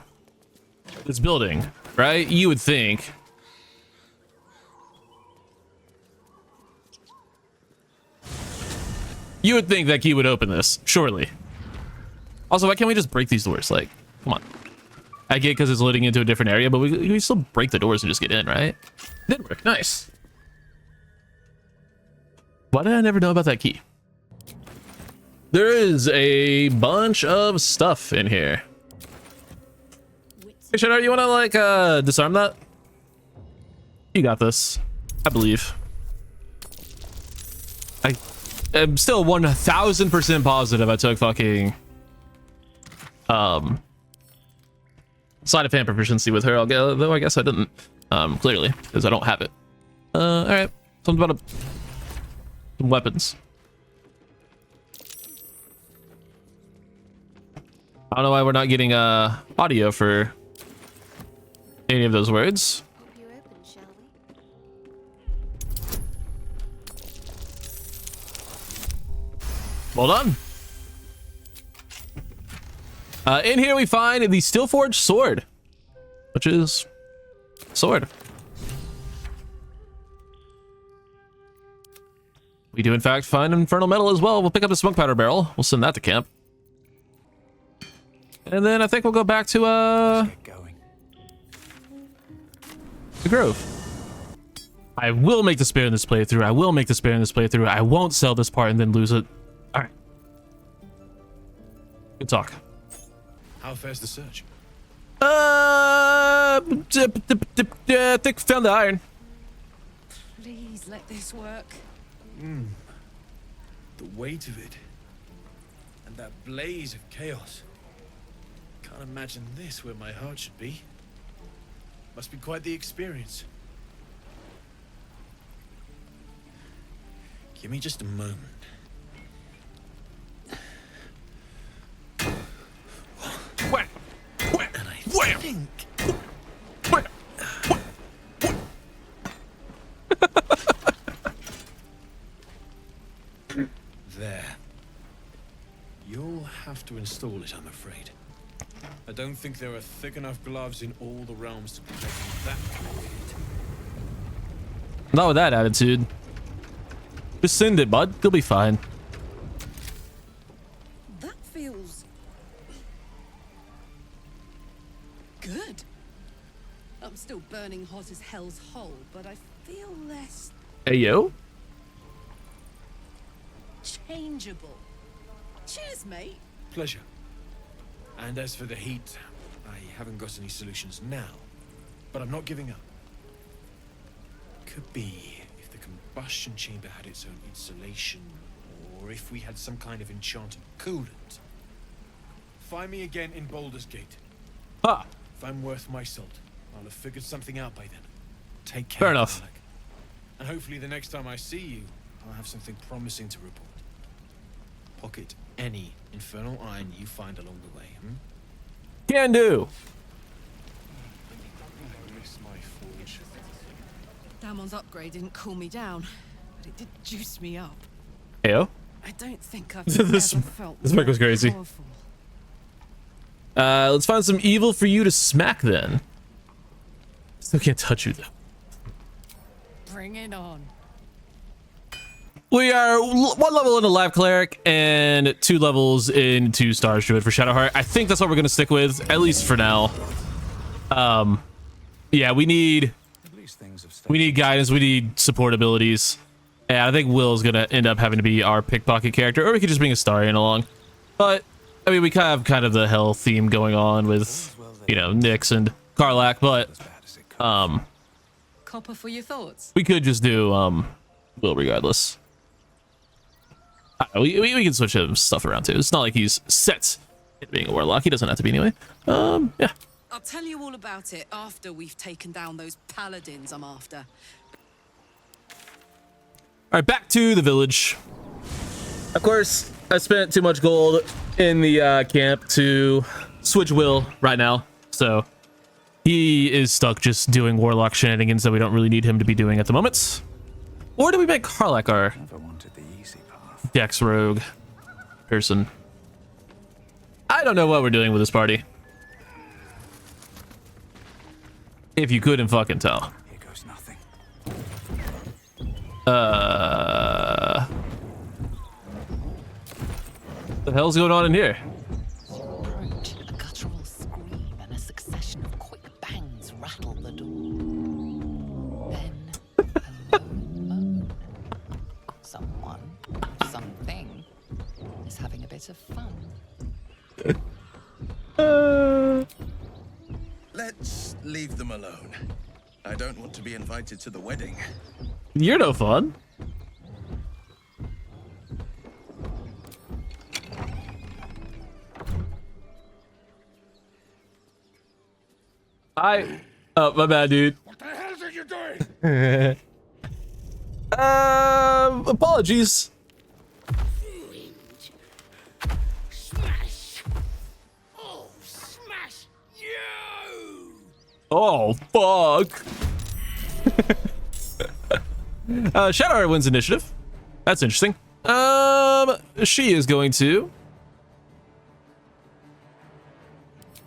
this building, right? You would think. You would think that key would open this, surely. Also, why can't we just break these doors? Like, come on. I get because it's leading into a different area, but we still break the doors and just get in, right? Did work. Nice. Why did I never know about that key? There is a bunch of stuff in here. Hey, Shadow, you want to, like, disarm that? You got this. I believe. I am still 1000% positive I took fucking sleight of hand proficiency with her. Though I guess I didn't, clearly, because I don't have it. All right, something about some weapons. I don't know why we're not getting audio for any of those words. Pop you open, shall we? Well done. In here we find the Steelforged sword, which is sword. We do in fact find infernal metal as well. We'll pick up the smoke powder barrel. We'll send that to camp. And then I think we'll go back to Let's get going. the grove. I will make the spare in this playthrough. I will make the spare in this playthrough. I won't sell this part and then lose it. All right. Good talk. How fares the search? I think found the iron. Please let this work. The weight of it. And that blaze of chaos. Can't imagine this where my heart should be. Must be quite the experience. Give me just a moment. And I think... There. You'll have to install it, I'm afraid. I don't think there are thick enough gloves in all the realms to protect you that good. Not with that attitude. Just send it, bud. You'll be fine. That feels good. I'm still burning hot as hell's hole, but I feel less Hey, yo. changeable. Cheers, mate. Pleasure. And as for the heat, I haven't got any solutions now, but I'm not giving up. Could be if the combustion chamber had its own insulation, or if we had some kind of enchanted coolant. Find me again in Baldur's Gate. Ah, If I'm worth my salt, I'll have figured something out by then. Take care. Fair enough. Alec. And hopefully the next time I see you, I'll have something promising to report. Pocket any infernal iron you find along the way, can do. I miss my forge. Damon's upgrade didn't cool me down, but it did juice me up. Hey, yo. I don't think I've This- ever felt this mic was more crazy. powerful. Let's find some evil for you to smack then. Still can't touch you though. Bring it on. We are 1 level into Live Cleric and 2 levels into Stars Druid for Shadowheart. I think that's what we're gonna stick with, at least for now. Yeah, we need guidance, we need support abilities. And I think Will's gonna end up having to be our pickpocket character, or we could just bring Astarion along. But I mean, we kind of the hell theme going on with, you know, Nyx and Karlach, but Copper for your thoughts. we could just do Will regardless. I don't know, we can switch his stuff around too. It's not like he's set at being a warlock. He doesn't have to be anyway. Yeah. I'll tell you all about it after we've taken down those paladins I'm after. All right, back to the village. Of course, I spent too much gold in the camp to switch Will right now, so he is stuck just doing warlock shenanigans that we don't really need him to be doing at the moment. Or do we make Karlach our Never wanted the easy path. Dex rogue person? I don't know what we're doing with this party. If you couldn't fucking tell. Here goes nothing. What the hell's going on in here? Approach, a guttural scream and a succession of quick bangs rattle the door. Then a low moan. Someone, something, is having a bit of fun. Let's leave them alone. I don't want to be invited to the wedding. You're no fun. Oh, my bad, dude. What the hell are you doing? Apologies. Smash! Oh, smash you! Oh, fuck. Shadowheart wins initiative. That's interesting. She is going to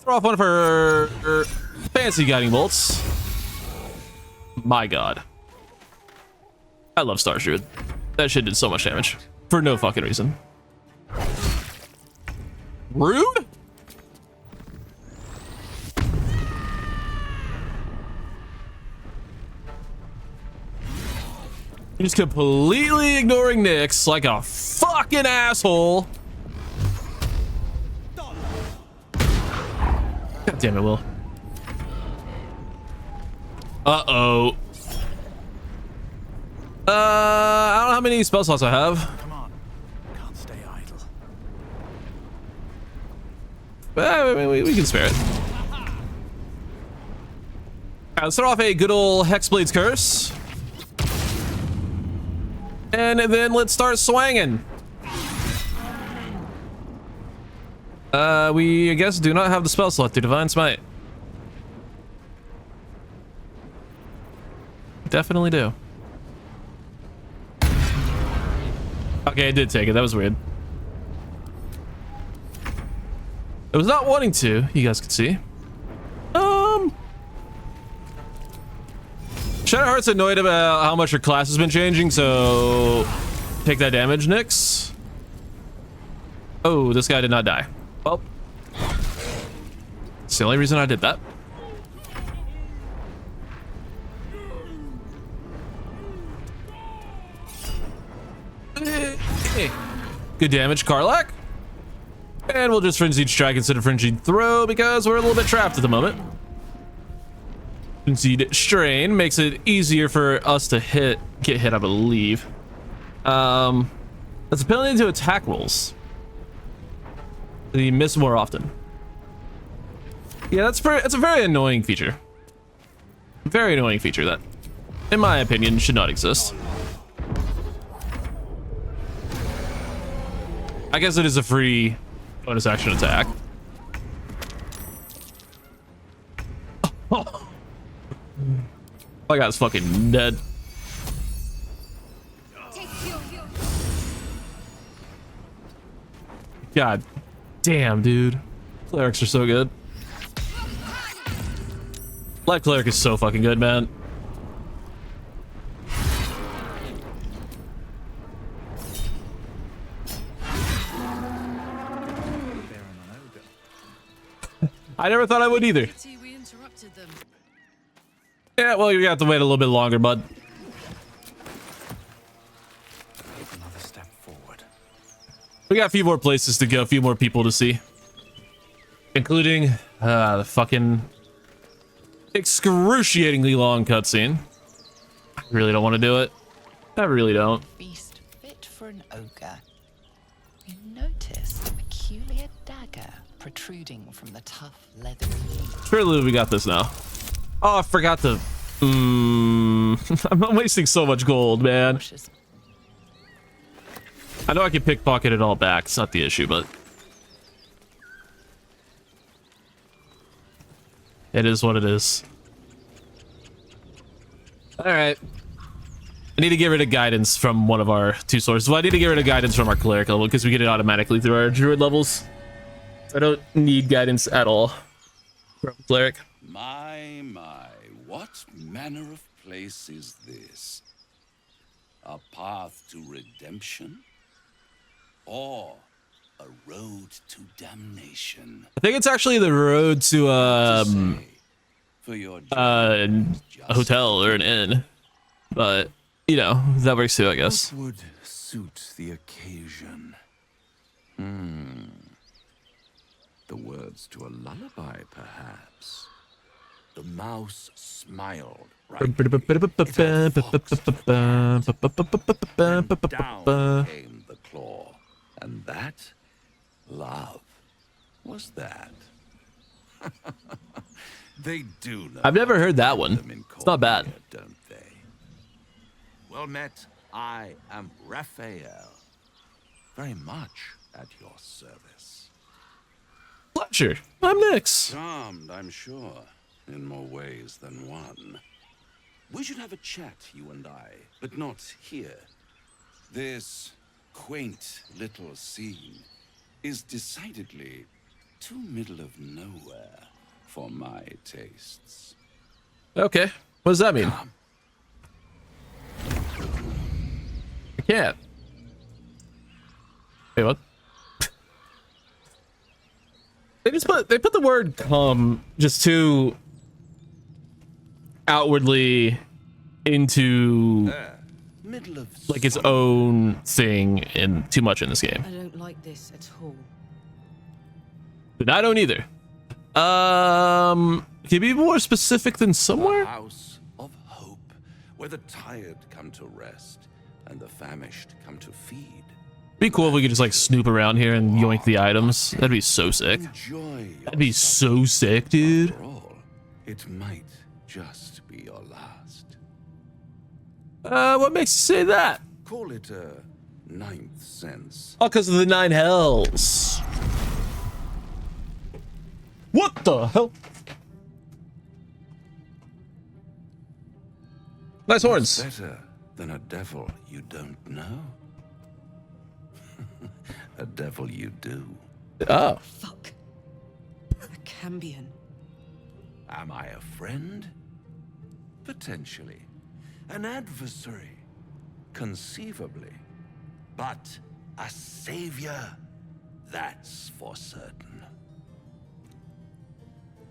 throw off one of her fancy guiding bolts. My god. I love Stars Druid. That shit did so much damage for no fucking reason. Rude. You're just completely ignoring Nyx like a fucking asshole. God damn it, Will. Uh-oh. I don't know how many spell slots I have. Come on. Can't stay idle. But we can spare it. Let's start off a good old Hexblade's Curse. And then let's start swanging. We, I guess, do not have the spell slot to Divine Smite. Definitely do. Okay, I did take it. That was weird. I was not wanting to, you guys can see. Shadowheart's annoyed about how much her class has been changing, so take that damage, Nyx. Oh, this guy did not die. Well, it's the only reason I did that. Good damage, Karlach. And we'll just Frenzied Strike instead of Frenzied Throw because we're a little bit trapped at the moment. Frenzied Strain makes it easier for us to get hit, I believe. That's a penalty to attack rolls. You miss more often. Yeah, that's a very annoying feature. Very annoying feature that, in my opinion, should not exist. I guess it is a free bonus action attack. Oh. My guy's fucking dead. God damn, dude. Clerics are so good. Light Cleric is so fucking good, man. I never thought I would either. Yeah, well, you have to wait a little bit longer, bud. Another step forward. We got a few more places to go, a few more people to see. Including the fucking excruciatingly long cutscene. I really don't want to do it. I really don't. Beast fit for an ogre. You noticed a peculiar dagger protruding from the tough leathery leaf. Surely we got this now. Oh, I forgot to... I'm wasting so much gold, man. I know I can pickpocket it all back. It's not the issue, but... it is what it is. Alright. I need to get rid of guidance from one of our two sources. Well, I need to get rid of guidance from our cleric level because we get it automatically through our druid levels. I don't need guidance at all from cleric. My, what manner of place is this? A path to redemption? Or a road to damnation? I think it's actually the road to a hotel or an inn. But, you know, that works too, I guess. What would suit the occasion? The words to a lullaby, perhaps. The mouse smiled, right? Down came the claw. And that, love, was that. They do know. I've never heard that one. It's not bad. Don't they? Well met, I am Raphael. Very much at your service. Pleasure. I'm Nyx. Charmed, I'm sure, in more ways than one. We should have a chat, you and I, but not here. This quaint little scene is decidedly too middle of nowhere for my tastes. Okay. What does that mean? I can't. Wait, what? They put the word come just too outwardly into like its own thing and too much in this game. I don't like this at all. But I don't either. Can you be more specific than somewhere? House of hope, where the tired come to rest and the famished come to feed. Be cool if we could just like snoop around here and yoink the items. That'd be so sick. Enjoy. That'd be so sick, dude. After all, it might just be your last. What makes you say that? Call it a ninth sense. Oh, because of the 9 hells. What the hell? Nice horns. Better than a devil you don't know. A devil you do. Oh. Fuck. A Cambion. Am I a friend? Potentially. An adversary? Conceivably. But a savior? That's for certain.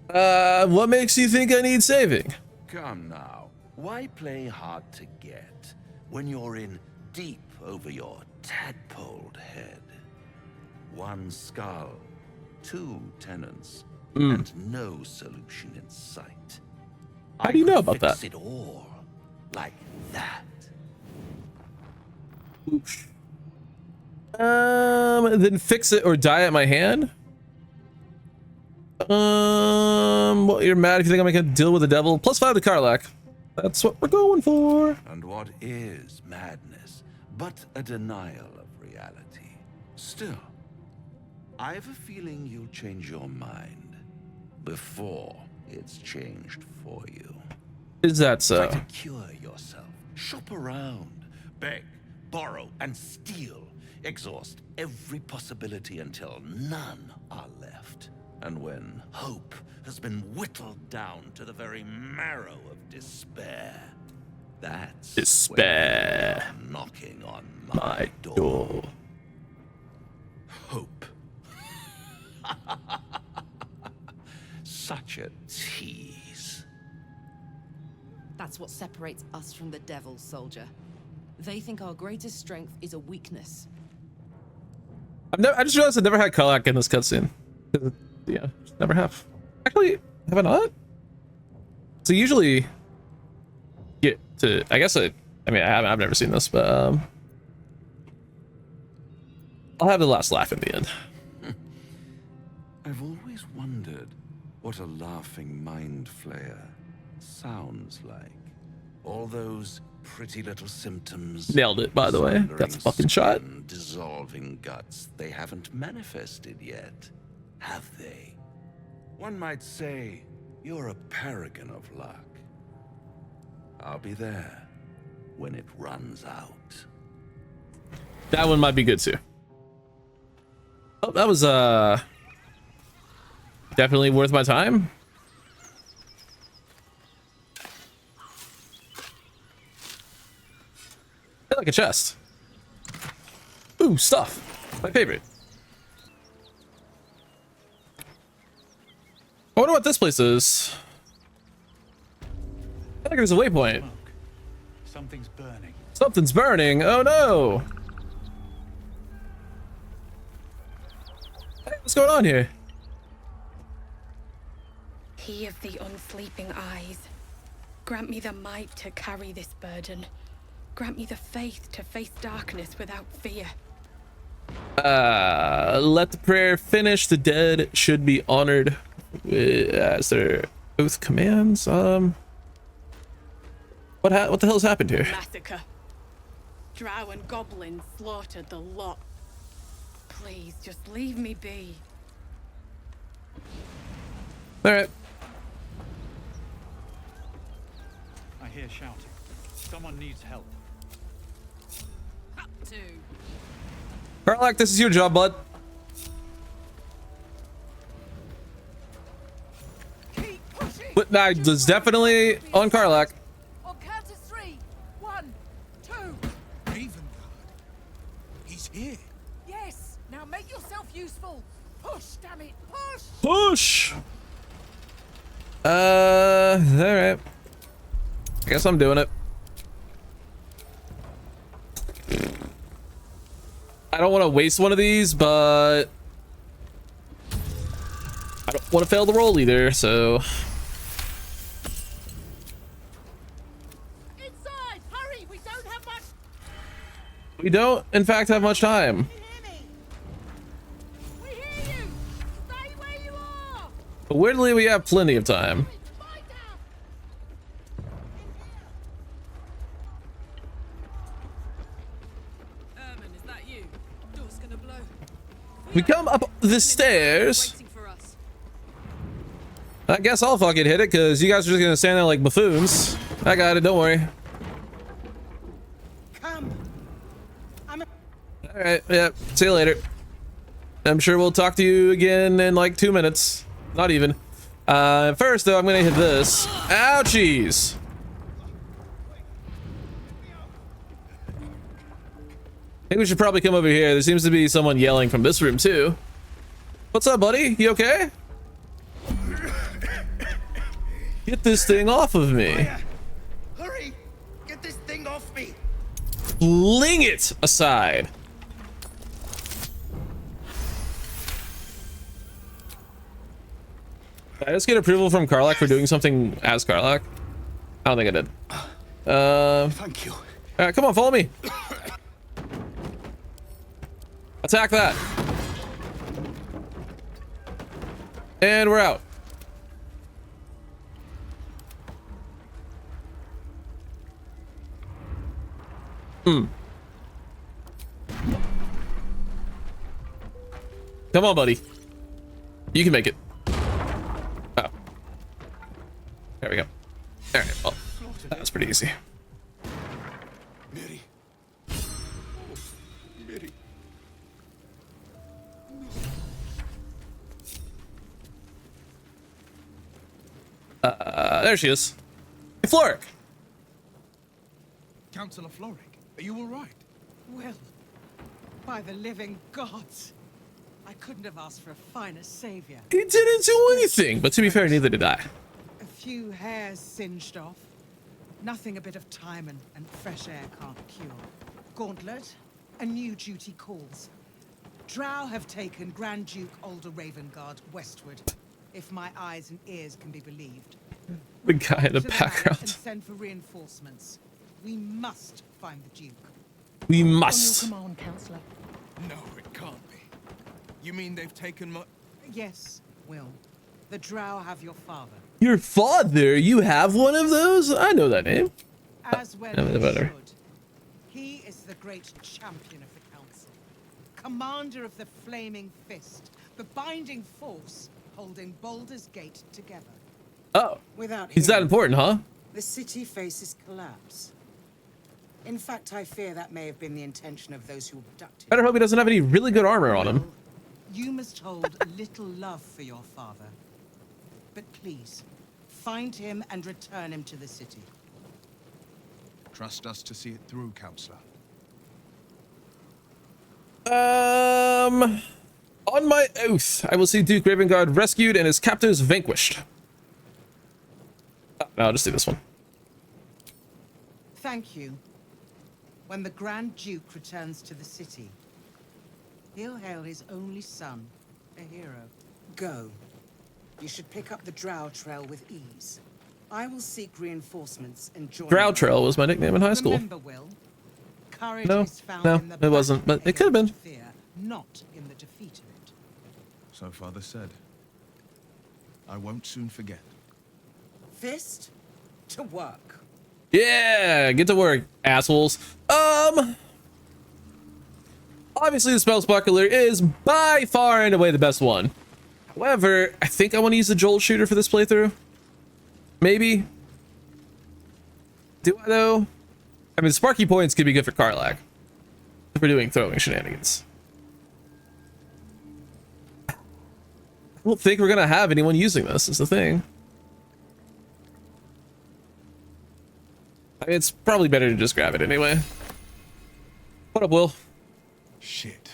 What makes you think I need saving? Come now. Why play hard to get when you're in deep over your tadpoled head? 1 skull, 2 tenants, and no solution in sight. How do you know about fix that? It all like that. Oof. Then fix it or die at my hand? Well, you're mad if you think I'm gonna deal with the devil. +5 to Karlach. That's what we're going for. And what is madness but a denial of reality? Still, I have a feeling you'll change your mind before it's changed for you. Is that so? Try to cure yourself. Shop around. Beg, borrow, and steal. Exhaust every possibility until none are left. And when hope has been whittled down to the very marrow of despair, that's despair when you're knocking on my door. Hope. Such a tease. That's what separates us from the devil, soldier. They think our greatest strength is a weakness. I just realized I never had Karlach in this cutscene. Yeah, just never have. Actually, have I not? So usually get to, I guess I've never seen this, but I'll have the last laugh in the end. I've always wondered what a laughing mind flayer sounds like. All those pretty little symptoms. Nailed it, by the way. Got the fucking shot. Dissolving guts they haven't manifested yet, have they? One might say you're a paragon of luck. I'll be there when it runs out. That one might be good too. Oh, that was definitely worth my time. I like a chest. Ooh, stuff. My favorite. I wonder what this place is. I think there's a waypoint. Something's burning. Something's burning. Oh no. Hey, what's going on here? He of the unsleeping eyes, grant me the might to carry this burden. Grant me the faith to face darkness without fear. Let the prayer finish. The dead should be honored as their oath commands. What the hell has happened here? Massacre. Drow and goblins slaughtered the lot. Please, just leave me be. All right. I hear shouting. Someone needs help. Up to. Karlach, this is your job, bud. Keep pushing. But nah, there's definitely on Karlach. On count of 3. 1, 2. Even useful. Push, damn it, push! Push! Alright. I guess I'm doing it. I don't want to waste one of these, but I don't want to fail the roll either, so. Inside! Hurry! We don't have much. We don't, in fact, have much time. We hear you! Stay where you are! But weirdly, we have plenty of time. Fight down! Ermin, is that you? Door's gonna blow. We come up the stairs. Waiting for us. I guess I'll fucking hit it, because you guys are just gonna stand there like buffoons. I got it, don't worry. Come! Alright, yeah, see you later. I'm sure we'll talk to you again in like 2 minutes. Not even. First though, I'm gonna hit this. Ouchies! I think we should probably come over here. There seems to be someone yelling from this room too. What's up, buddy? You okay? Get this thing off of me. Hurry! Get this thing off me! Fling it aside. Did I just get approval from Karlach for doing something as Karlach? I don't think I did. Thank you. Alright, come on, follow me. Attack that. And we're out. Come on, buddy. You can make it. Oh. There we go. Alright, well, that was pretty easy. Mary. Mary. There she is. Floric. Councillor Floric, are you all right? Well, by the living gods, I couldn't have asked for a finer savior. He didn't do anything, but to be fair, neither did I. A few hairs singed off. Nothing a bit of time and fresh air can't cure. Gauntlet, a new duty calls. Drow have taken Grand Duke Alder Ravengard westward, if my eyes and ears can be believed. The guy in the To map background. and send for reinforcements. We must find the Duke. We must. On your command, Councillor. No, it can't be. You mean they've taken my... Yes, Will. The Drow have your father. Your father? You have one of those? I know that name. As well No, he better. should. He is the great champion of the council, commander of the Flaming Fist, the binding force holding Baldur's Gate together. Oh, Without he's that him, important, huh? the city faces collapse. In fact, I fear that may have been the intention of those who abducted Better him. hope he doesn't have any really good armor on him. You must hold a little love for your father. But please, find him and return him to the city. Trust us to see it through, Councillor. On my oath, I will see Duke Ravengard rescued and his captives vanquished. Oh, no, I'll just do this one. Thank you. When the Grand Duke returns to the city, he'll hail his only son, a hero. Go. You should pick up the Drow Trail with ease. I will seek reinforcements and join Drow you. Trail was my nickname in high school. Remember, Will, courage No, is found no, in the it wasn't, battle but it could have been. against fear, not in the defeat of it. So Father said. I won't soon forget. Fist to work. Yeah, get to work, assholes. Obviously the spell sparkler is by far and away the best one. However, I think I want to use the Jolt shooter for this playthrough. Maybe. Do I though? I mean, Sparky points could be good for Karlach if we're doing throwing shenanigans. I don't think we're gonna have anyone using this, is the thing. I mean, it's probably better to just grab it anyway. What up, Will? Shit.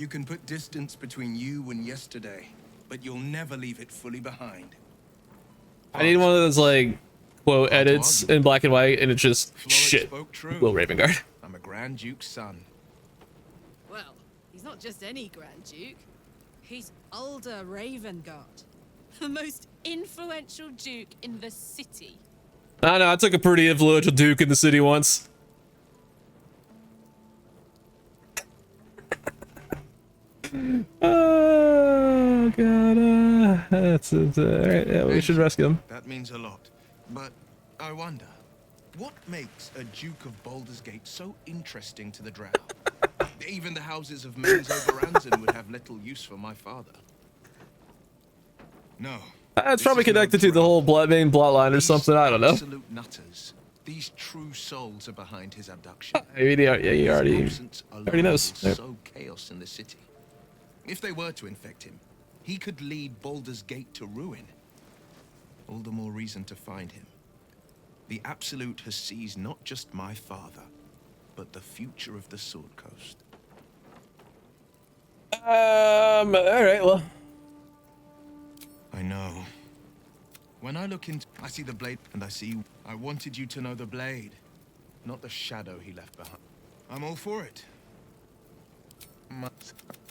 You can put distance between you and yesterday, but you'll never leave it fully behind. I need one of those like quote edits in black and white, and it's just shit. Will Ravengard. I'm a Grand Duke's son. Well, he's not just any Grand Duke. He's Baldur Ravengard, the most influential duke in the city. I know, I took a pretty influential duke in the city once. Oh god, that's it. Alright, yeah, we should rescue him. That means a lot. But I wonder, what makes a Duke of Baldur's Gate so interesting to the Drow? Even the houses of Men's over Ranzan would have little use for my father. No. It's probably connected to the whole main plotline or something, I don't know. Absolute nutters. These true souls are behind his abduction. Maybe he already knows. Yep. So chaos in the city. If they were to infect him, he could lead Baldur's Gate to ruin. All the more reason to find him. The Absolute has seized not just my father, but the future of the Sword Coast. All right, well. I know. When I look into, I see the blade, and I see. I wanted you to know the blade, not the shadow he left behind. I'm all for it.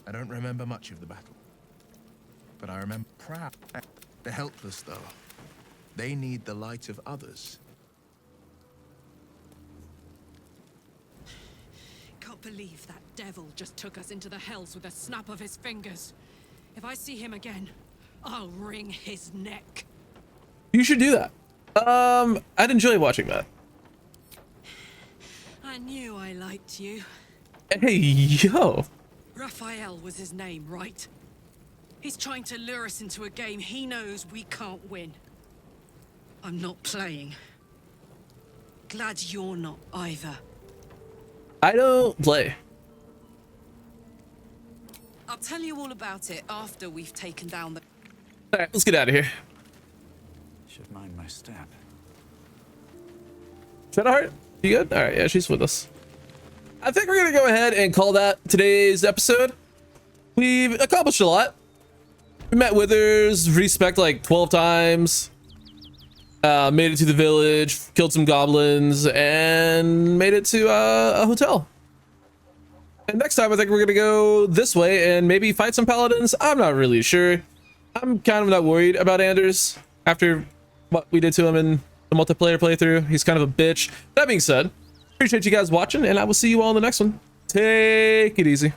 I don't remember much of the battle, but I remember proud. They're helpless, though. They need the light of others. Can't believe that devil just took us into the hells with a snap of his fingers. If I see him again, I'll wring his neck. You should do that. I'd enjoy watching that. I knew I liked you. Hey, yo. Raphael was his name, right? He's trying to lure us into a game he knows we can't win. I'm not playing. Glad you're not either. I don't play. I'll tell you all about it after we've taken down the... Alright, let's get out of here. Should mind my step. Shadowheart, you good? Alright, yeah, she's with us. I think we're gonna go ahead and call that today's episode. We've accomplished a lot. We met Withers, respec like 12 times. Made it to the village, killed some goblins, and made it to a hotel. And next time I think we're gonna go this way and maybe fight some paladins. I'm not really sure. I'm kind of not worried about Anders after what we did to him in the multiplayer playthrough. He's kind of a bitch. That being said, appreciate you guys watching, and I will see you all in the next one. Take it easy.